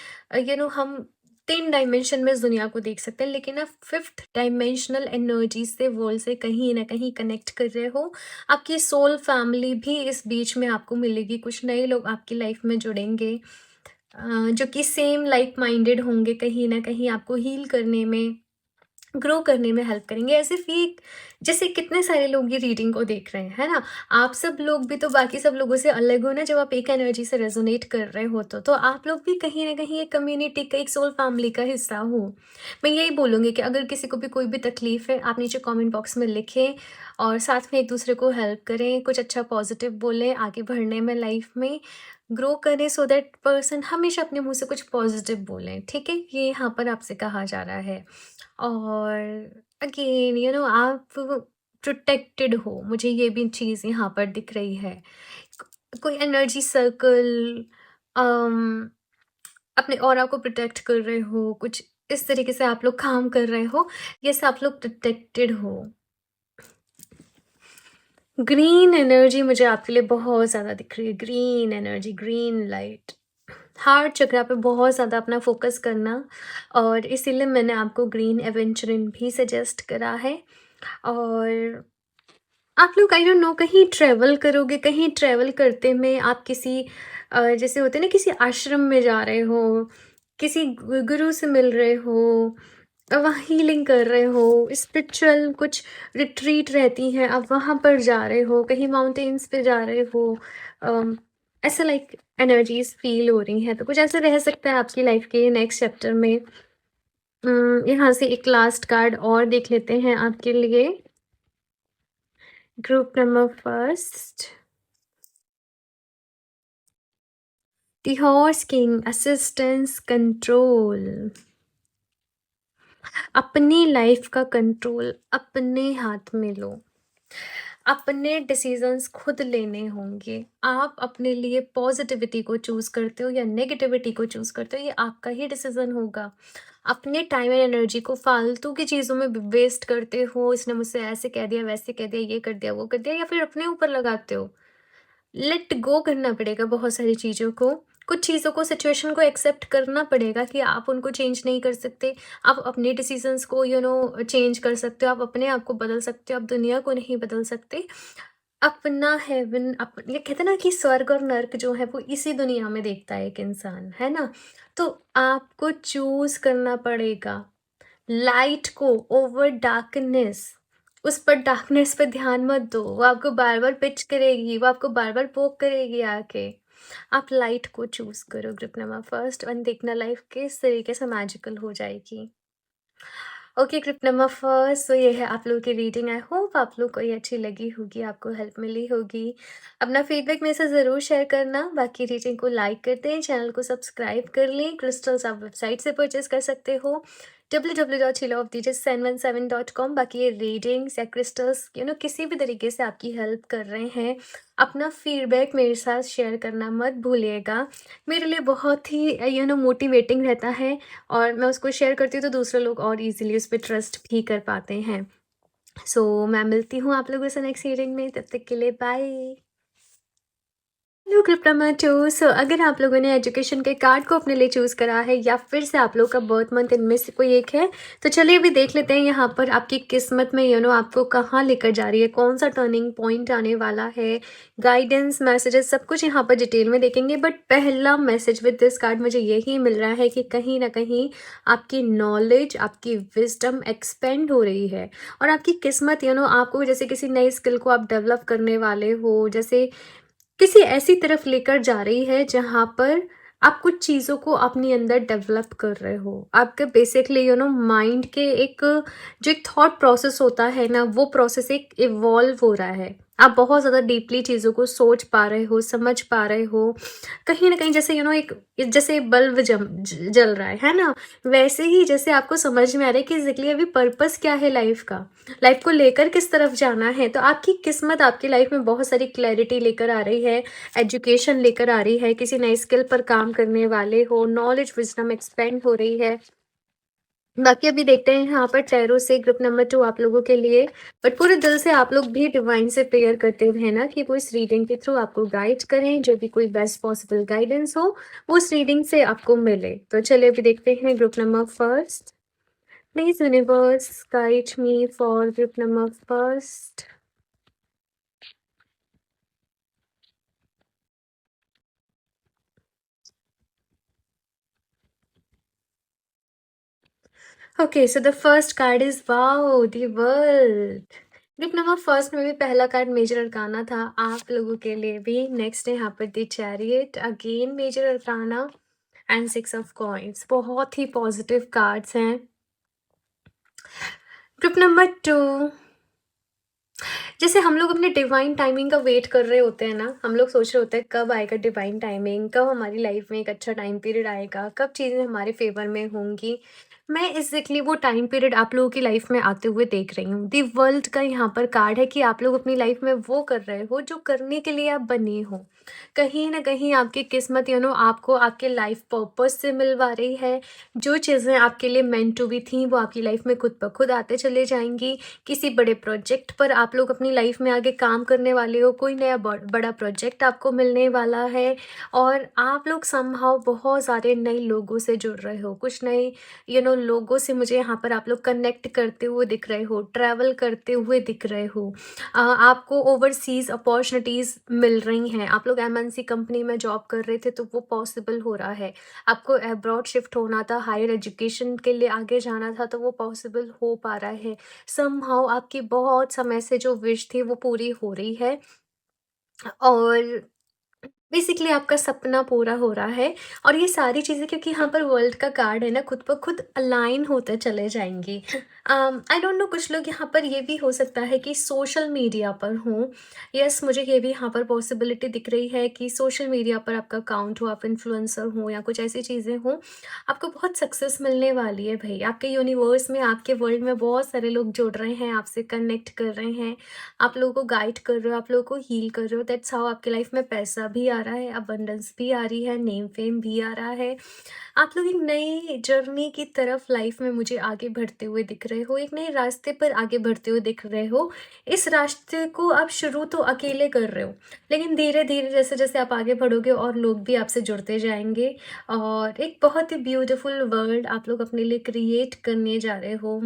हम 3 डायमेंशन में इस दुनिया को देख सकते हैं, लेकिन आप फिफ्थ डायमेंशनल एनर्जी से, वर्ल्ड से कहीं ना कहीं कनेक्ट कर रहे हो। आपकी सोल फैमिली भी इस बीच में आपको मिलेगी, कुछ नए लोग आपकी लाइफ में जुड़ेंगे, जो कि सेम लाइक माइंडेड होंगे, कहीं ना कहीं आपको हील करने में, ग्रो करने में हेल्प करेंगे। ऐसे फीक जैसे कितने सारे लोग ये रीडिंग को देख रहे हैं, है ना? आप सब लोग भी तो बाकी सब लोगों से अलग हो ना, जब आप एक एनर्जी से रेजोनेट कर रहे हो तो आप लोग भी कहीं ना कहीं एक कम्युनिटी का, एक सोल फैमिली का हिस्सा हो। मैं यही बोलूँगी कि अगर किसी को भी कोई भी तकलीफ है, आप नीचे कमेंट बॉक्स में लिखें और साथ में एक दूसरे को हेल्प करें, कुछ अच्छा पॉजिटिव बोलें, आगे बढ़ने में, लाइफ में ग्रो करें, सो दैट पर्सन हमेशा अपने मुंह से कुछ पॉजिटिव बोलें, ठीक है? ये यहाँ पर आपसे कहा जा रहा है। और अगेन आप प्रोटेक्टेड हो, मुझे ये भी चीज़ यहाँ पर दिख रही है। कोई एनर्जी सर्कल, अपने ऑरा को प्रोटेक्ट कर रहे हो, कुछ इस तरीके से आप लोग काम कर रहे हो, ये सब आप लोग प्रोटेक्टेड हो। ग्रीन एनर्जी मुझे आपके लिए बहुत ज़्यादा दिख रही है, green energy, green light. Heart chakra पे बहुत ज़्यादा अपना फ़ोकस करना, और इसीलिए मैंने आपको ग्रीन एवेंचुरिन भी सजेस्ट करा है। और आप लोग आई डोंट नो कहीं ट्रैवल करोगे, कहीं ट्रैवल करते में आप किसी जैसे होते हैं ना, किसी आश्रम में जा रहे हो, किसी गुरु से मिल रहे हो, वहाँ हीलिंग कर रहे हो, स्पिरिचुअल कुछ रिट्रीट रहती हैं, आप वहाँ पर जा रहे हो, कहीं माउंटेन्स पे जा रहे हो, अम, ऐसा लाइक एनर्जीज फील हो रही हैं, तो कुछ ऐसा रह सकता है आपकी लाइफ के नेक्स्ट चैप्टर में। यहाँ से एक लास्ट कार्ड और देख लेते हैं आपके लिए, group number first, the horse king, assistance, control. अपनी लाइफ का कंट्रोल अपने हाथ में लो, अपने डिसीजंस खुद लेने होंगे। आप अपने लिए पॉजिटिविटी को चूज करते हो या नेगेटिविटी को चूज करते हो, ये आपका ही डिसीजन होगा। अपने टाइम एंड एनर्जी को फालतू की चीज़ों में वेस्ट करते हो, इसने मुझसे ऐसे कह दिया, वैसे कह दिया, ये कर दिया, वो कर दिया, या फिर अपने ऊपर लगाते हो। लेट गो करना पड़ेगा बहुत सारी चीज़ों को, कुछ चीज़ों को, सिचुएशन को एक्सेप्ट करना पड़ेगा कि आप उनको चेंज नहीं कर सकते। आप अपने डिसीजंस को चेंज कर सकते हो, आप अपने आप को बदल सकते हो, आप दुनिया को नहीं बदल सकते। अपना हेवन, ये कहते हैं ना कि स्वर्ग और नर्क जो है वो इसी दुनिया में देखता है एक इंसान, है ना? तो आपको चूज करना पड़ेगा लाइट को ओवर डार्कनेस। उस पर डार्कनेस पे ध्यान मत दो, वो आपको बार बार पिच करेगी, वो आपको बार बार पोक करेगी आके। आप लाइट को चूज करो, ग्रुप नंबर फर्स्ट, और देखना लाइफ किस तरीके से मैजिकल हो जाएगी। ओके ग्रुप नंबर फर्स्ट, तो ये है आप लोगों की रीडिंग। आई होप आप लोग को ये अच्छी लगी होगी, आपको हेल्प मिली होगी। अपना फीडबैक मेरे साथ ज़रूर शेयर करना। बाकी रीडिंग को लाइक कर दें, चैनल को सब्सक्राइब कर लें। क्रिस्टल्स आप वेबसाइट से परचेज कर सकते हो, www.healofdj717.com। बाकी ये रीडिंग्स या क्रिस्टल्स किसी भी तरीके से आपकी हेल्प कर रहे हैं, अपना फीडबैक मेरे साथ शेयर करना मत भूलिएगा। मेरे लिए बहुत ही मोटिवेटिंग रहता है, और मैं उसको शेयर करती हूँ तो दूसरे लोग और इजीली उस पर ट्रस्ट भी कर पाते हैं। सो मैं मिलती हूँ आप लोगों से नेक्स्ट रीडिंग में, तब तक के लिए बाय। हेलो ग्रुप नंबर 2, सो अगर आप लोगों ने एजुकेशन के कार्ड को अपने लिए चूज़ करा है या फिर से आप लोग का बर्थ मंथ इनमें से कोई एक है, तो चलिए अभी देख लेते हैं यहाँ पर आपकी किस्मत में आपको कहाँ लेकर जा रही है, कौन सा टर्निंग पॉइंट आने वाला है। गाइडेंस, मैसेजेस, सब कुछ यहाँ पर डिटेल में देखेंगे, बट पहला मैसेज विद दिस कार्ड मुझे यही मिल रहा है कि कहीं ना कहीं आपकी नॉलेज, आपकी विजडम एक्सपेंड हो रही है, और आपकी किस्मत आपको जैसे किसी नई स्किल को आप डेवलप करने वाले हो, जैसे किसी ऐसी तरफ लेकर जा रही है जहाँ पर आप कुछ चीज़ों को अपने अंदर डेवलप कर रहे हो। आपके बेसिकली माइंड के एक जो एक थॉट प्रोसेस होता है ना, वो प्रोसेस एक इवॉल्व हो रहा है। आप बहुत ज़्यादा डीपली चीज़ों को सोच पा रहे हो, समझ पा रहे हो। कहीं ना कहीं जैसे एक जैसे बल्ब जल रहा है ना, वैसे ही जैसे आपको समझ में आ रहा है कि एग्जैक्टली अभी पर्पस क्या है लाइफ का, लाइफ को लेकर किस तरफ जाना है। तो आपकी किस्मत आपकी लाइफ में बहुत सारी क्लैरिटी लेकर आ रही है, एजुकेशन लेकर आ रही है, किसी नए स्किल पर काम करने वाले हो, नॉलेज विजडम एक्सपेंड हो रही है। बाकी अभी देखते हैं यहाँ पर टैरो से ग्रुप नंबर 2 आप लोगों के लिए, बट पूरे दिल से आप लोग भी डिवाइन से प्रेयर करते हुए ना कि वो इस रीडिंग के थ्रू आपको गाइड करें, जो भी कोई बेस्ट पॉसिबल गाइडेंस हो वो इस रीडिंग से आपको मिले। तो चलिए अभी देखते हैं group number first. Please universe guide me for group number first. Okay, so the first card is wow the world. Group number first में भी पहला कार्ड मेजर अरकाना था, आप लोगों के लिए भी नेक्स्ट है यहाँ पर the chariot, again major arcana and 6 of coins. बहुत ही पॉजिटिव कार्ड्स हैं। ग्रुप नंबर 2, जैसे हम लोग अपने डिवाइन टाइमिंग का वेट कर रहे होते हैं ना, हम लोग सोच रहे होते हैं कब आएगा डिवाइन टाइमिंग, कब हमारी लाइफ में एक अच्छा टाइम पीरियड आएगा, कब चीज़ें हमारे फेवर में होंगी। मैं एग्जैक्टली वो टाइम पीरियड आप लोगों की लाइफ में आते हुए देख रही हूँ। दी वर्ल्ड का यहाँ पर कार्ड है कि आप लोग अपनी लाइफ में वो कर रहे हो जो करने के लिए आप बने हो। कहीं ना कहीं आपकी किस्मत आपको आपके लाइफ पर्पस से मिलवा रही है। जो चीज़ें आपके लिए मेंट टू बी थी वो आपकी लाइफ में खुद ब खुद आते चले जाएंगी। किसी बड़े प्रोजेक्ट पर आप लोग अपनी अपनी लाइफ में आगे काम करने वाले हो, कोई नया बड़ा प्रोजेक्ट आपको मिलने वाला है और आप लोग समहाउ बहुत सारे नए लोगों से जुड़ रहे हो, कुछ नए लोगों से मुझे यहाँ पर आप लोग कनेक्ट करते हुए दिख रहे हो, ट्रैवल करते हुए दिख रहे हो। आपको ओवरसीज़ अपॉर्चुनिटीज़ मिल रही हैं, आप लोग एमएनसी कंपनी में जॉब कर रहे थे तो वो पॉसिबल हो रहा है। आपको अब्रॉड शिफ्ट होना था, हायर एजुकेशन के लिए आगे जाना था तो वो पॉसिबल हो पा रहा है। समहाउ आपकी बहुत समय से जो विश थी वो पूरी हो रही है और बेसिकली आपका सपना पूरा हो रहा है और ये सारी चीज़ें क्योंकि यहाँ पर वर्ल्ड का कार्ड है ना, खुद ब खुद अलाइन होते चले जाएंगी। आई डोंट नो, कुछ लोग यहाँ पर ये भी हो सकता है कि सोशल मीडिया पर हों। यस, मुझे ये भी यहाँ पर पॉसिबिलिटी दिख रही है कि सोशल मीडिया पर आपका अकाउंट हो, आप इन्फ्लुएंसर हो या कुछ ऐसी चीज़ें हों। आपको बहुत सक्सेस मिलने वाली है भाई, आपके यूनिवर्स में, आपके वर्ल्ड में बहुत सारे लोग जुड़ रहे हैं, आपसे कनेक्ट कर रहे हैं, आप लोगों को गाइड कर रहे हो, आप लोगों को हील कर रहे हो। दैट्स हाउ आपकी लाइफ में पैसा भी आ रहा है, अबंडेंस भी आ रही है, नेम फेम भी आ रहा है। आप लोग एक नई जर्नी की तरफ लाइफ में मुझे आगे बढ़ते हुए दिख रहे हो, एक नए रास्ते पर आगे बढ़ते हुए दिख रहे हो। इस रास्ते को आप शुरू तो अकेले कर रहे हो, लेकिन धीरे धीरे जैसे जैसे आप आगे बढ़ोगे और लोग भी आपसे जुड़ते जाएंगे और एक बहुत ही ब्यूटीफुल वर्ल्ड आप लोग अपने लिए क्रिएट करने जा रहे हो।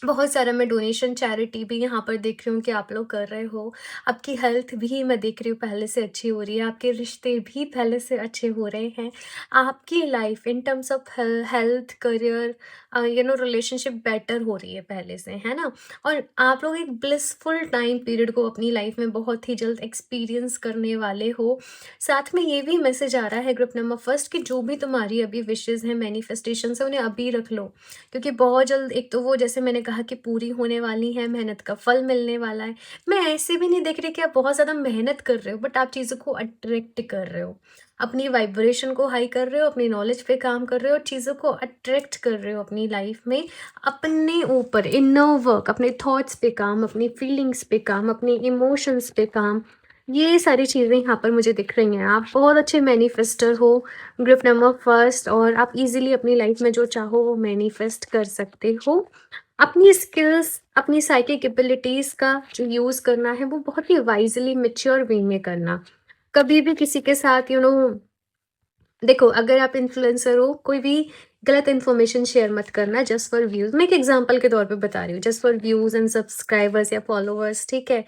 बहुत सारा मैं डोनेशन चैरिटी भी यहाँ पर देख रही हूँ कि आप लोग कर रहे हो। आपकी हेल्थ भी मैं देख रही हूँ पहले से अच्छी हो रही है, आपके रिश्ते भी पहले से अच्छे हो रहे हैं। आपकी life in terms of health, career, relationship better हो रही है पहले से, है ना? और आप लोग एक ब्लिसफुल टाइम पीरियड को अपनी लाइफ में बहुत ही जल्द एक्सपीरियंस करने वाले हो। साथ में ये भी मैसेज आ रहा है ग्रुप नंबर फर्स्ट कि जो भी तुम्हारी अभी विशेज़ हैं, मैनिफेस्टेशंस हैं, उन्हें अभी रख लो। क्योंकि बहुत जल्द एक तो वो जैसे मैंने कहा कि पूरी होने वाली है, मेहनत का फल मिलने वाला है। मैं ऐसे भी नहीं देख रही कि आप बहुत ज़्यादा मेहनत कर रहे हो, बट आप चीज़ों को अट्रैक्ट कर रहे हो। अपनी वाइब्रेशन को हाई कर रहे हो, अपनी नॉलेज पे काम कर रहे हो और चीज़ों को अट्रैक्ट कर रहे हो अपनी लाइफ में। अपने ऊपर इनर वर्क, अपने थॉट्स पे काम, अपनी फीलिंग्स पे काम, अपने इमोशंस पे काम, ये सारी चीज़ें यहाँ पर मुझे दिख रही हैं। आप बहुत अच्छे मैनिफेस्टर हो, ग्रुप नंबर फर्स्ट, और आप इजीली अपनी लाइफ में जो चाहो वो मैनिफेस्ट कर सकते हो। अपनी स्किल्स, अपनी साइकिक एबिलिटीज़ का जो यूज़ करना है वो बहुत ही वाइजली मैच्योर वे में करना। कभी भी किसी के साथ देखो, अगर आप इन्फ्लुएंसर हो, कोई भी गलत इन्फॉर्मेशन शेयर मत करना जस्ट फॉर व्यूज़। मैं एक एग्जांपल के तौर पे बता रही हूँ, just for views and subscribers या फॉलोअर्स, ठीक है?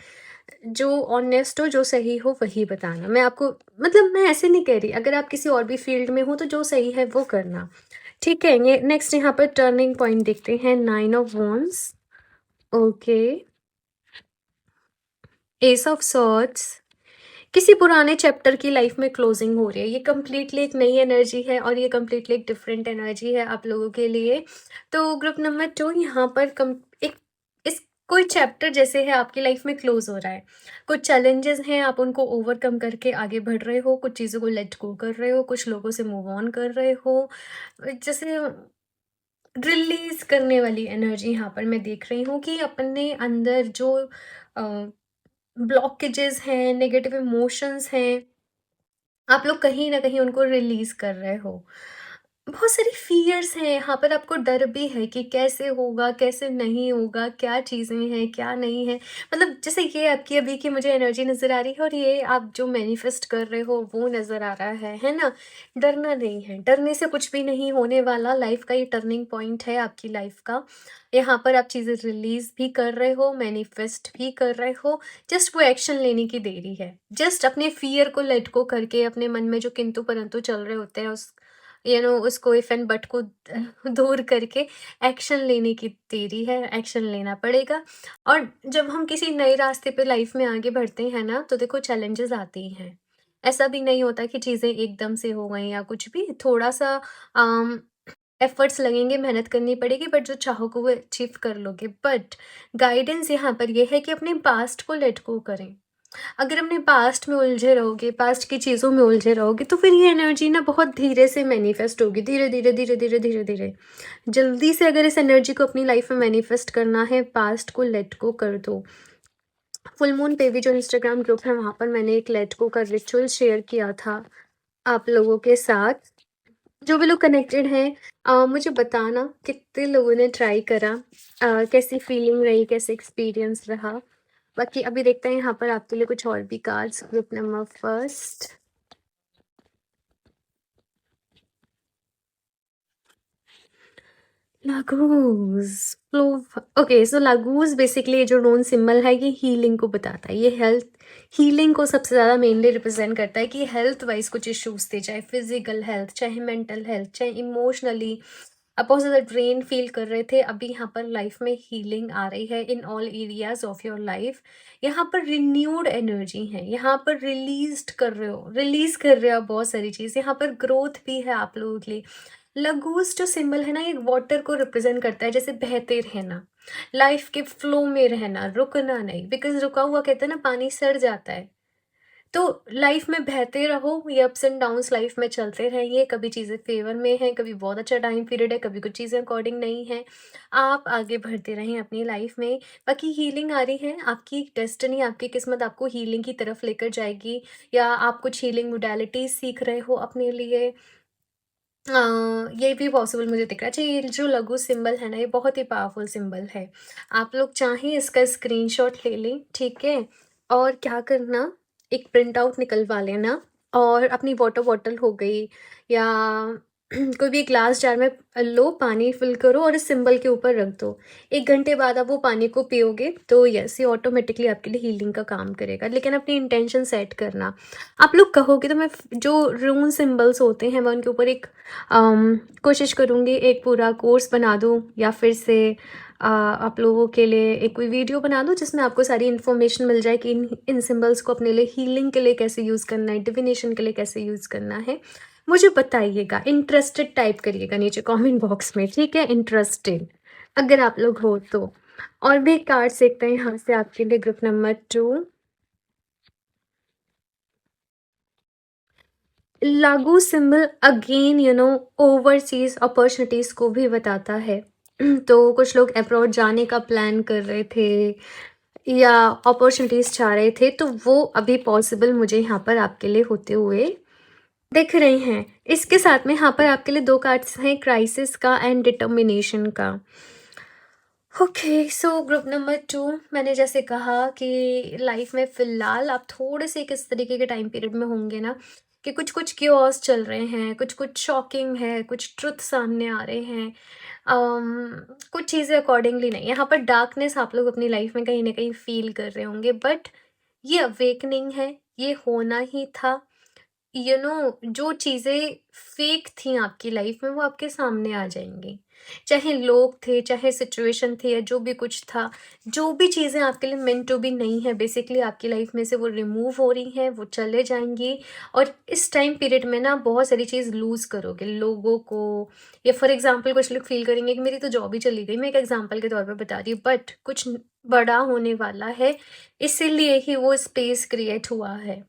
जो ऑनेस्ट हो, जो सही हो वही बताना। मैं आपको, मतलब मैं ऐसे नहीं कह रही, अगर आप किसी और भी फील्ड में हो तो जो सही है वो करना, ठीक है? ये नेक्स्ट यहाँ पर टर्निंग पॉइंट देखते हैं, 9 of wands, okay, S of swords. किसी पुराने चैप्टर की लाइफ में क्लोजिंग हो रही है। ये कंप्लीटली एक नई एनर्जी है और ये कंप्लीटली एक डिफरेंट एनर्जी है आप लोगों के लिए। तो ग्रुप नंबर 2 यहाँ पर एक इस कोई चैप्टर जैसे है आपकी लाइफ में क्लोज हो रहा है। कुछ चैलेंजेस हैं, आप उनको ओवरकम करके आगे बढ़ रहे हो, कुछ चीज़ों को लेट गो कर रहे हो, कुछ लोगों से मूव ऑन कर रहे हो। जैसे रिलीज करने वाली एनर्जी यहाँ पर मैं देख रही हूँ कि अपने अंदर जो ब्लॉकेजेस हैं, नेगेटिव इमोशंस हैं, आप लोग कहीं न कहीं उनको रिलीज़ कर रहे हो। बहुत सारी फ़ियर्स हैं यहाँ पर, आपको डर भी है कि कैसे होगा, कैसे नहीं होगा, क्या चीज़ें हैं, क्या नहीं है। मतलब जैसे ये आपकी अभी की मुझे एनर्जी नज़र आ रही है और ये आप जो मैनिफेस्ट कर रहे हो वो नज़र आ रहा है ना? डरना नहीं है, डरने से कुछ भी नहीं होने वाला। लाइफ़ का ये टर्निंग पॉइंट है आपकी लाइफ़ का। यहाँ पर आप चीज़ें रिलीज़ भी कर रहे हो, मैनिफेस्ट भी कर रहे हो। जस्ट वो एक्शन लेने की देरी है। जस्ट अपने फ़ियर को लेट गो करके, अपने मन में जो किंतु परंतु चल रहे होते हैं उसको इफ एंड बट को दूर करके एक्शन लेने की देरी है, एक्शन लेना पड़ेगा। और जब हम किसी नए रास्ते पे लाइफ में आगे बढ़ते हैं ना, तो देखो चैलेंजेस आते ही हैं। ऐसा भी नहीं होता कि चीज़ें एकदम से हो गई या कुछ भी, थोड़ा-सा एफर्ट्स लगेंगे, मेहनत करनी पड़ेगी, बट जो चाहोगे वो अचीव कर लोगे। बट गाइडेंस यहाँ पर ये है कि अपने पास्ट को लेट गो करें। अगर अपने पास्ट में उलझे रहोगे, पास्ट की चीज़ों में उलझे रहोगे, तो फिर ये एनर्जी ना बहुत धीरे से मैनिफेस्ट होगी, धीरे-धीरे, धीरे-धीरे, धीरे-धीरे। जल्दी से अगर इस एनर्जी को अपनी लाइफ में मैनिफेस्ट करना है, पास्ट को लेट गो कर दो। फुल मून पे भी जो इंस्टाग्राम ग्रुप है वहाँ पर मैंने एक लेट गो का रिचुअल शेयर किया था आप लोगों के साथ। जो भी लोग कनेक्टेड हैं, मुझे बताना कितने लोगों ने ट्राई करा, कैसी फीलिंग रही, कैसे एक्सपीरियंस रहा। बाकी अभी देखते हैं यहाँ पर आपके लिए कुछ और भी कार्ड्स। ग्रुप नंबर फर्स्ट, लागूज फ्लो। ओके, सो लागूज बेसिकली जो रोन सिंबल है ये हीलिंग को बताता है, ये हेल्थ हीलिंग को सबसे ज़्यादा मेनली रिप्रेजेंट करता है कि हेल्थ वाइज कुछ इश्यूज थे, चाहे फिजिकल हेल्थ, चाहे मेंटल हेल्थ, चाहे इमोशनली आप बहुत ज़्यादा ड्रेन फील कर रहे थे, अभी यहाँ पर लाइफ में हीलिंग आ रही है in all areas of your life. यहाँ पर रिन्यूड एनर्जी है, यहाँ पर रिलीज कर रहे हो आप बहुत सारी चीज़, यहाँ पर ग्रोथ भी है आप लोगों के लिए। लगूस जो सिंबल है ना, ये वाटर को रिप्रेजेंट करता है, जैसे बहते रहना, लाइफ के फ्लो में रहना, रुकना नहीं, बिकॉज रुका हुआ कहते हैं ना पानी सड़ जाता है। तो लाइफ में बहते रहो, ये अप्स एंड डाउन्स लाइफ में चलते रहेंगे, कभी चीज़ें फेवर में हैं, कभी बहुत अच्छा टाइम पीरियड है, कभी कुछ चीज़ें अकॉर्डिंग नहीं है। आप आगे बढ़ते रहें अपनी लाइफ में। बाकी हीलिंग आ रही है, आपकी डेस्टिनी, आपकी किस्मत आपको हीलिंग की तरफ लेकर जाएगी, या आप कुछ हीलिंग मोडालिटीज सीख रहे हो अपने लिए। ये भी पॉसिबल मुझे दिख रहा है। अच्छा, ये जो लघु सिंबल है ना, ये बहुत ही पावरफुल सिंबल है। आप लोग चाहें इसका स्क्रीनशॉट ले लें, ठीक है? और क्या करना, एक प्रिंट आउट निकलवा लेना, और अपनी वाटर बॉटल हो गई, या कोई भी ग्लास जार में लो, पानी फिल करो और इस सिंबल के ऊपर रख दो। 1 घंटे बाद आप वो पानी को पियोगे तो यस, ये ऑटोमेटिकली आपके लिए हीलिंग का काम करेगा। लेकिन अपनी इंटेंशन सेट करना। आप लोग कहोगे तो मैं जो रून सिंबल्स होते हैं मैं उनके ऊपर एक कोशिश करूँगी एक पूरा कोर्स बना दूँ, या फिर से आप लोगों के लिए एक कोई वीडियो बना दूँ जिसमें आपको सारी इन्फॉर्मेशन मिल जाए कि इन सिंबल्स को अपने लिए हीलिंग के लिए कैसे यूज़ करना है, डिविनेशन के लिए कैसे यूज़ करना है। मुझे बताइएगा, इंटरेस्टेड टाइप करिएगा नीचे कमेंट बॉक्स में, ठीक है? इंटरेस्टेड अगर आप लोग हो तो। और भी कार्ड्स देखते हैं यहाँ से आपके लिए। ग्रुप नंबर 2, लागू सिंबल अगेन ओवरसीज अपॉर्चुनिटीज को भी बताता है। तो कुछ लोग अब्रॉड जाने का प्लान कर रहे थे या अपॉर्चुनिटीज चाह रहे थे, तो वो अभी पॉसिबल मुझे यहाँ पर आपके लिए होते हुए दिख रहे हैं। इसके साथ में यहाँ पर आपके लिए 2 कार्ड्स हैं, क्राइसिस का एंड डिटर्मिनेशन का। ओके, सो ग्रुप नंबर 2, मैंने जैसे कहा कि लाइफ में फ़िलहाल आप थोड़े से किस तरीके के टाइम पीरियड में होंगे ना, कि कुछ-कुछ कियोस्क चल रहे हैं, कुछ-कुछ शॉकिंग है, कुछ ट्रुथ सामने आ रहे हैं। कुछ चीज़ें अकॉर्डिंगली नहीं, यहाँ पर डार्कनेस आप लोग अपनी लाइफ में कहीं न कहीं फ़ील कर रहे होंगे, बट ये अवेकनिंग है, ये होना ही था। जो चीज़ें फेक थी आपकी लाइफ में वो आपके सामने आ जाएँगी। चाहे लोग थे, चाहे सिचुएशन थी, या जो भी कुछ था, जो भी चीज़ें आपके लिए मेंट टू बी नहीं है, बेसिकली आपकी लाइफ में से वो रिमूव हो रही हैं, वो चले जाएँगी। और इस टाइम पीरियड में ना बहुत सारी चीज़ लूज़ करोगे लोगों को, या फॉर एग्ज़ाम्पल कुछ लोग फ़ील करेंगे कि मेरी तो जॉब ही चली गई। मैं एक एग्ज़ाम्पल के तौर पे बता रही हूँ, बट कुछ बड़ा होने वाला है, इसीलिए ही वो स्पेस क्रिएट हुआ है।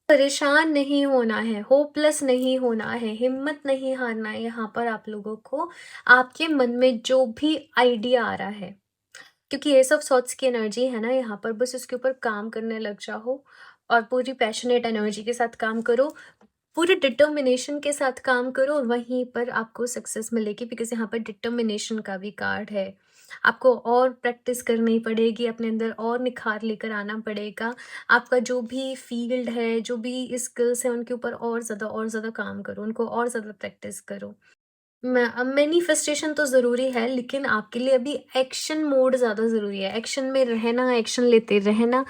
परेशान नहीं होना है, होपलेस नहीं होना है, हिम्मत नहीं हारना है यहाँ पर आप लोगों को। आपके मन में जो भी आइडिया आ रहा है, क्योंकि ये सब थॉट्स की एनर्जी है ना यहाँ पर, बस उसके ऊपर काम करने लग जाओ और पूरी पैशनेट एनर्जी के साथ काम करो, पूरे डिटर्मिनेशन के साथ काम करो, और वहीं पर आपको सक्सेस मिलेगी, बिकॉज़ यहाँ पर डिटर्मिनेशन का भी कार्ड है। आपको और प्रैक्टिस करनी पड़ेगी, अपने अंदर और निखार लेकर आना पड़ेगा। आपका जो भी फ़ील्ड है, जो भी स्किल्स हैं, उनके ऊपर और ज़्यादा काम करो, उनको और ज़्यादा प्रैक्टिस करो। मैनिफेस्टेशन तो ज़रूरी है, लेकिन आपके लिए अभी एक्शन मोड ज़्यादा ज़रूरी है। एक्शन में रहना, एक्शन लेते रहना,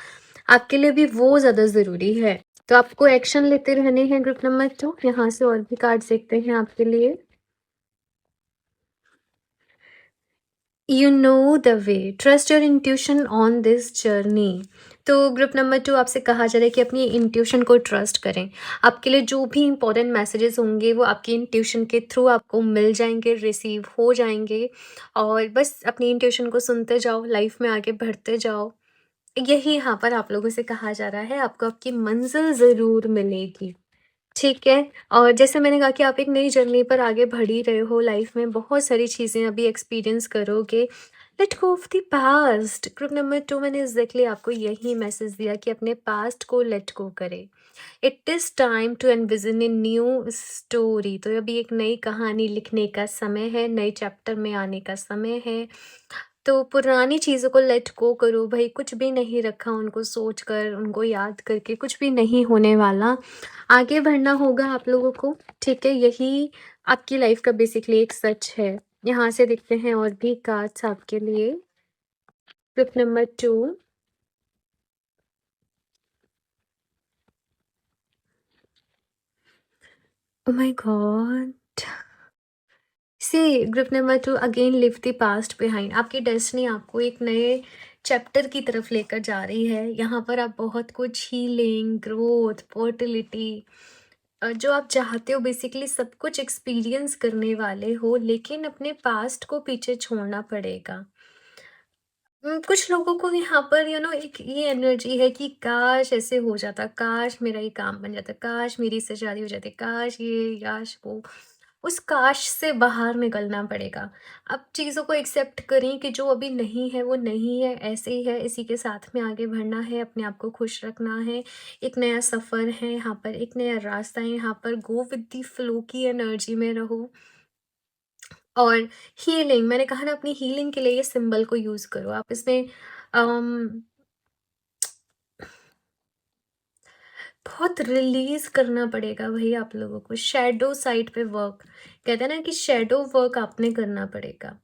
आपके लिए भी वो ज़्यादा ज़रूरी है। तो आपको एक्शन लेते रहने हैं। ग्रुप नंबर 2, यहाँ से और भी कार्ड्स देखते हैं आपके लिए। You know the way, trust your intuition on this journey. तो ग्रुप नंबर 2 आपसे कहा जा रहा है कि अपनी इंट्यूशन को ट्रस्ट करें। आपके लिए जो भी इंपॉर्टेंट मैसेजेस होंगे वो आपकी इंट्यूशन के थ्रू आपको मिल जाएंगे, रिसीव हो जाएंगे, और बस अपनी इंट्यूशन को सुनते जाओ, लाइफ में आगे बढ़ते जाओ। यही यहाँ पर आप लोगों से कहा जा रहा है, आपको आपकी मंजिल ज़रूर मिलेगी। ठीक है। और जैसे मैंने कहा कि आप एक नई जर्नी पर आगे बढ़ ही रहे हो, लाइफ में बहुत सारी चीज़ें अभी एक्सपीरियंस करोगे। Let go of the past. Group number 2 मैंने एग्जैक्टली आपको यही मैसेज दिया कि अपने पास्ट को लेट गो करें। It is time to envision a new story. तो अभी एक नई कहानी लिखने का समय है, नए चैप्टर में आने का समय है। तो पुरानी चीज़ों को लेट गो करो भाई, कुछ भी नहीं रखा उनको सोच कर, उनको याद करके, कुछ भी नहीं होने वाला। आगे बढ़ना होगा आप लोगों को, ठीक है? यही आपकी लाइफ का बेसिकली एक सच है। यहाँ से देखते हैं और भी कार्ड्स आपके लिए। Group number 2। Oh my God! See group number 2 again leave the past behind. आपकी डेस्टिनी आपको एक नए चैप्टर की तरफ लेकर जा रही है। यहाँ पर आप बहुत कुछ हीलिंग, ग्रोथ, फर्टिलिटी, जो आप चाहते हो बेसिकली सब कुछ एक्सपीरियंस करने वाले हो, लेकिन अपने पास्ट को पीछे छोड़ना पड़ेगा। कुछ लोगों को यहाँ पर एक ये एनर्जी है कि काश ऐसे हो जाता, काश मेरा ये काम बन जाता, काश मेरी इससे शादी हो जाती, काश ये, काश वो। उस काश से बाहर निकलना पड़ेगा। अब चीज़ों को एक्सेप्ट करें कि जो अभी नहीं है वो नहीं है, ऐसे ही है, इसी के साथ में आगे बढ़ना है, अपने आप को खुश रखना है। एक नया सफ़र है यहाँ पर, एक नया रास्ता है यहाँ पर। गो विद द फ्लो की एनर्जी में रहो। और हीलिंग, मैंने कहा ना, अपनी हीलिंग के लिए ये सिंबल को यूज़ करो। आप इसमें अम, बहुत रिलीज़ करना पड़ेगा भई आप लोगों को। शैडो साइड पे वर्क, कहते हैं ना कि शैडो वर्क आपने करना पड़ेगा।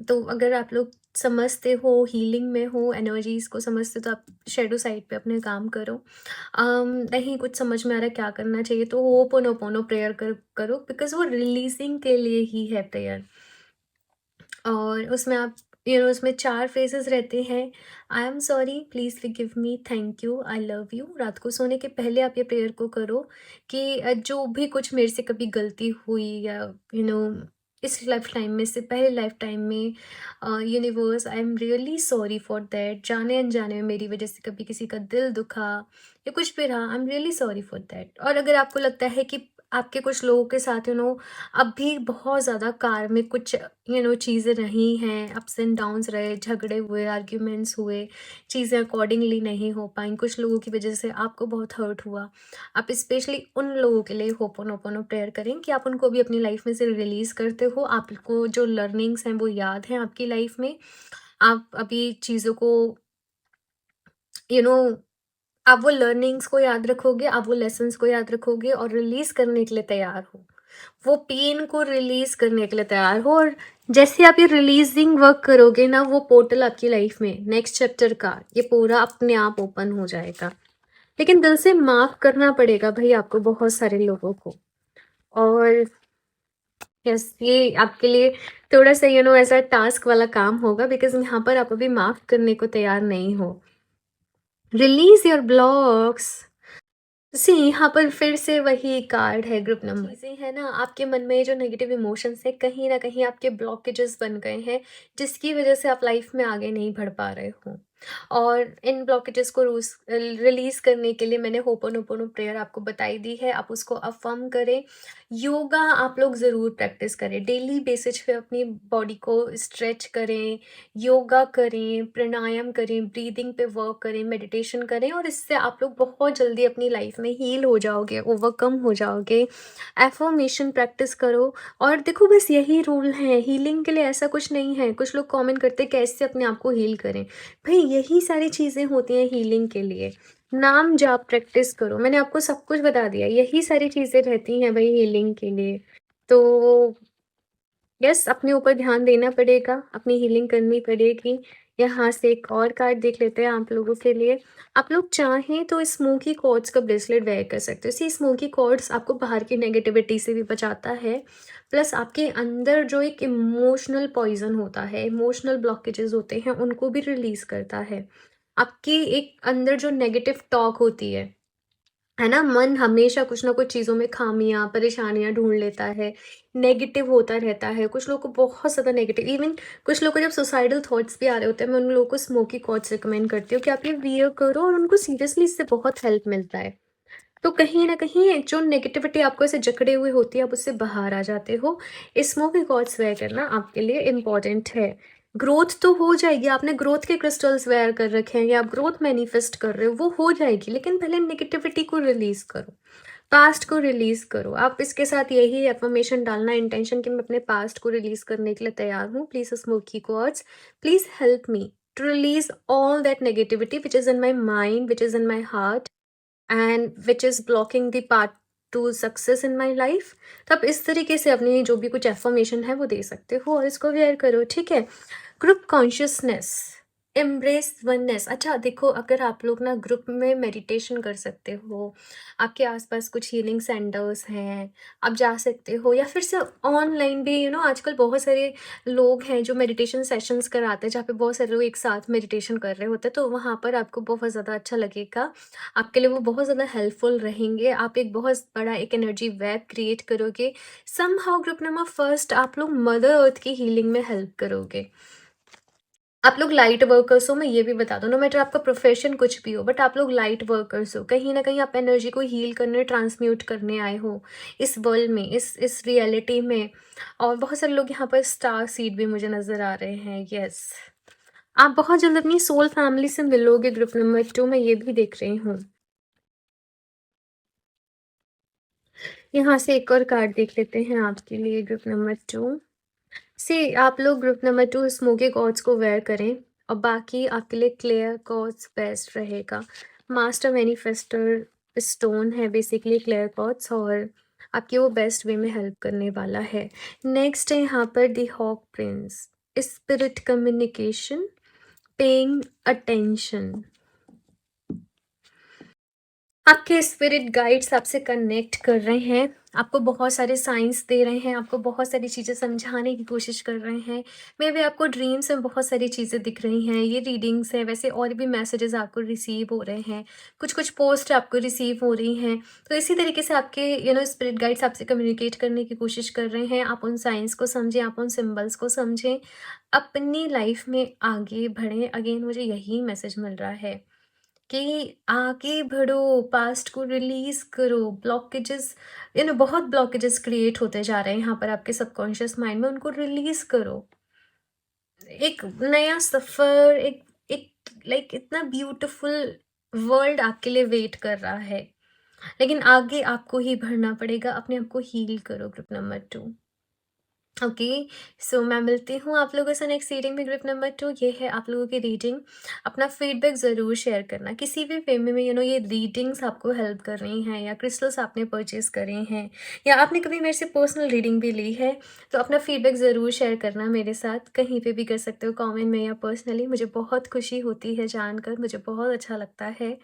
तो अगर आप लोग समझते हो, हीलिंग में हो, एनर्जीज़ को समझते हो, तो आप शैडो साइड पे अपने काम करो। नहीं कुछ समझ में आ रहा है क्या करना चाहिए, तो होपोनोपोनो प्रेयर करो, बिकॉज़ वो रिलीज़िंग के लिए ही है प्रेयर। और उसमें आप उसमें 4 फ्रेजेस रहते हैं। I am sorry, please forgive me, thank you, I love you. रात को सोने के पहले आप ये प्रेयर को करो कि जो भी कुछ मेरे से कभी गलती हुई या यू नो इस लाइफ टाइम में से पहले लाइफ टाइम में, universe, I am really sorry for that. जाने अनजाने में मेरी वजह से कभी किसी का दिल दुखा या कुछ भी रहा, I am really sorry for that. और अगर आपको लगता है कि आपके कुछ लोगों के साथ अब भी बहुत ज़्यादा कार्मिक कुछ चीज़ें रही हैं, अप्स एंड डाउन्स रहे, झगड़े हुए, आर्ग्यूमेंट्स हुए, चीज़ें अकॉर्डिंगली नहीं हो पाई, कुछ लोगों की वजह से आपको बहुत हर्ट हुआ, आप स्पेशली उन लोगों के लिए होपोनोपोनो प्रेयर करें कि आप उनको भी अपनी लाइफ में से रिलीज़ करते हो। आपको जो लर्निंग्स हैं वो याद हैं आपकी लाइफ में। आप अभी चीज़ों को यू नो आप वो लर्निंग्स को याद रखोगे, आप वो लेसन्स को याद रखोगे और रिलीज़ करने के लिए तैयार हो। वो पेन को रिलीज़ करने के लिए तैयार हो, और जैसे आप ये रिलीज़िंग वर्क करोगे ना, वो पोर्टल आपकी लाइफ में नेक्स्ट चैप्टर का ये पूरा अपने आप ओपन हो जाएगा। लेकिन दिल से माफ़ करना पड़ेगा भई आपको बहुत सारे लोगों को। और यस, ये आपके लिए थोड़ा-सा ऐसा टास्क वाला काम होगा, बिकॉज़ यहाँ पर आप अभी माफ़ करने को तैयार नहीं हो। Release your blocks. सी यहाँ पर फिर से वही कार्ड है, ग्रुप नंबर चीज़ें हैं ना, आपके मन में जो नेगेटिव इमोशंस है, कहीं ना कहीं आपके ब्लॉकेजेस बन गए हैं, जिसकी वजह से आप लाइफ में आगे नहीं बढ़ पा रहे हो। और इन ब्लॉकेजेस को रिलीज करने के लिए मैंने होपोनोपोनो प्रेयर आपको बताई दी है, आप उसको अफर्म करें। योगा आप लोग ज़रूर प्रैक्टिस करें, डेली बेसिस पे अपनी बॉडी को स्ट्रेच करें, योगा करें, प्राणायाम करें, ब्रीदिंग पे वर्क करें, मेडिटेशन करें, और इससे आप लोग बहुत जल्दी अपनी लाइफ में हील हो जाओगे, ओवरकम हो जाओगे। एफर्मेशन प्रैक्टिस करो। और देखो, बस यही रूल है हीलिंग के लिए, ऐसा कुछ नहीं है। कुछ लोग कमेंट करते हैं कैसे अपने आप को हील करें, भाई यही सारी चीज़ें होती हैं हीलिंग के लिए। नाम जाप प्रैक्टिस करो, मैंने आपको सब कुछ बता दिया, यही सारी चीज़ें रहती हैं भाई हीलिंग के लिए। तो यस, अपने ऊपर ध्यान देना पड़ेगा, अपनी हीलिंग करनी पड़ेगी। यहाँ से एक और कार्ड देख लेते हैं आप लोगों के लिए। आप लोग चाहें तो स्मोकी कॉर्ड्स का ब्रेसलेट वेयर कर सकते हो। सी स्मोकी कॉर्ड्स आपको बाहर की नेगेटिविटी से भी बचाता है, प्लस आपके अंदर जो एक इमोशनल पॉइजन होता है, इमोशनल ब्लॉकेजेस होते हैं, उनको भी रिलीज करता है। आपकी एक अंदर जो नेगेटिव टॉक होती है ना, मन हमेशा कुछ ना कुछ चीज़ों में खामियां परेशानियां ढूंढ लेता है, नेगेटिव होता रहता है। कुछ लोगों को बहुत ज़्यादा नेगेटिव, इवन कुछ लोगों को जब सुसाइडल थॉट्स भी आ रहे होते हैं, मैं उन लोगों को स्मोकी कॉर्ड्स रिकमेंड करती हूँ कि आप ये वियर करो, और उनको सीरियसली इससे बहुत हेल्प मिलता है। तो कहीं न कहीं जो नेगेटिविटी आपको ऐसे जकड़े हुए होती है, आप उससे बाहर आ जाते हो। स्मोकी कॉर्ड्स वेयर करना आपके लिए इम्पॉर्टेंट है। ग्रोथ तो हो जाएगी, आपने ग्रोथ के क्रिस्टल्स वेयर कर रखे हैं या आप ग्रोथ मैनिफेस्ट कर रहे हो, वो हो जाएगी, लेकिन पहले नेगेटिविटी को रिलीज़ करो। पास्ट को रिलीज़ करो। आप इसके साथ यही अफ़र्मेशन डालना इंटेंशन कि मैं अपने पास्ट को रिलीज़ करने के लिए तैयार हूँ। Please smoky gods, please help me to release all that negativity which is in my mind, which is in my heart and which is blocking the path to success in my life. तो आप इस तरीके से अपनी जो भी कुछ affirmation है वो दे सकते हो और इसको वेयर करो, ठीक है? Group consciousness, embrace oneness. अच्छा देखो, अगर आप लोग ना ग्रुप में मेडिटेशन कर सकते हो, आपके आसपास कुछ हीलिंग सेंटर्स हैं, आप जा सकते हो, या फिर से ऑनलाइन भी आजकल बहुत सारे लोग हैं जो मेडिटेशन सेशंस कराते हैं जहाँ पे बहुत सारे लोग एक साथ मेडिटेशन कर रहे होते हैं, तो वहाँ पर आपको बहुत ज़्यादा अच्छा लगेगा। आपके लिए वो बहुत ज़्यादा हेल्पफुल रहेंगे। आप एक बहुत बड़ा एक एनर्जी वेब क्रिएट करोगे। समहाउ ग्रुप नंबर फर्स्ट, आप लोग मदर अर्थ की हीलिंग में हेल्प करोगे। आप लोग लाइट वर्कर्स हो, मैं ये भी बता दूँ, नो मैटर आपका प्रोफेशन कुछ भी हो, बट आप लोग लाइट वर्कर्स हो। कहीं न कहीं आप एनर्जी को हील करने, ट्रांसम्यूट करने आए हो इस वर्ल्ड में, इस रियलिटी में। और बहुत सारे लोग यहाँ पर स्टार सीड भी मुझे नज़र आ रहे हैं, येस। आप बहुत जल्द अपनी सोल फैमिली से मिलोगे ग्रुप नंबर 2, मैं ये भी देख रही हूँ। यहाँ से एक और कार्ड देख लेते हैं आपके लिए ग्रुप नंबर 2। सी आप लोग ग्रुप नंबर 2 स्मोकी क्वार्ट्ज को वेयर करें और बाकी आपके लिए क्लियर क्वार्ट्ज बेस्ट रहेगा। मास्टर मैनिफेस्टर स्टोन है बेसिकली क्लियर क्वार्ट्ज, और आपकी वो बेस्ट वे में हेल्प करने वाला है। नेक्स्ट है यहाँ पर the hawk prince, spirit communication, paying attention. आपके स्पिरिट गाइड्स आपसे कनेक्ट कर रहे हैं, आपको बहुत सारे साइंस दे रहे हैं, आपको बहुत सारी चीज़ें समझाने की कोशिश कर रहे हैं। मे बी आपको ड्रीम्स में बहुत सारी चीज़ें दिख रही हैं, ये रीडिंग्स है, वैसे और भी मैसेजेस आपको रिसीव हो रहे हैं, कुछ-कुछ पोस्ट आपको रिसीव हो रही हैं। तो इसी तरीके से आपके स्पिरिट गाइड्स आपसे कम्युनिकेट करने की कोशिश कर रहे हैं। आप उन साइंस को समझें, आप उन सिंबल्स को समझें, अपनी लाइफ में आगे बढ़ें। अगेन मुझे यही मैसेज मिल रहा है कि आगे बढ़ो, पास्ट को रिलीज़ करो, ब्लॉकेजेस बहुत ब्लॉकेजेस क्रिएट होते जा रहे हैं यहाँ पर आपके सबकॉन्शियस माइंड में, उनको रिलीज़ करो। एक नया सफ़र, एक एक लाइक इतना ब्यूटीफुल वर्ल्ड आपके लिए वेट कर रहा है, लेकिन आगे आपको ही बढ़ना पड़ेगा, अपने आप को हील करो ग्रुप नंबर 2। ओके, सो मैं मिलती हूँ आप लोगों से नेक्स्ट रीडिंग में ग्रुप नंबर 2। ये है आप लोगों की रीडिंग। अपना फीडबैक ज़रूर शेयर करना किसी भी वे में ये रीडिंग्स आपको हेल्प कर रही हैं, या क्रिस्टल्स आपने परचेज करे हैं, या आपने कभी मेरे से पर्सनल रीडिंग भी ली है, तो अपना फीडबैक ज़रूर शेयर करना मेरे साथ। कहीं पे भी कर सकते हो, कमेंट में या पर्सनली। मुझे बहुत खुशी होती है जानकर, मुझे बहुत अच्छा लगता है।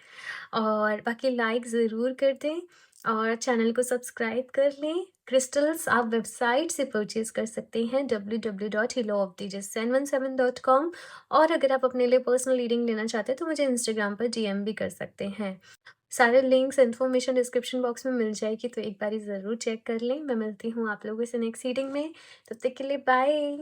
और बाकी लाइक ज़रूर कर दें और चैनल को सब्सक्राइब कर लें। क्रिस्टल्स आप वेबसाइट से परचेज़ कर सकते हैं www.healofdj717.com। और अगर आप अपने लिए पर्सनल रीडिंग लेना चाहते हैं तो मुझे इंस्टाग्राम पर डीएम भी कर सकते हैं। सारे लिंक्स इन्फॉर्मेशन डिस्क्रिप्शन बॉक्स में मिल जाएगी, तो एक बारी ज़रूर चेक कर लें। मैं मिलती हूँ आप लोगों से नेक्स्ट रीडिंग में, तब तक के लिए बाय।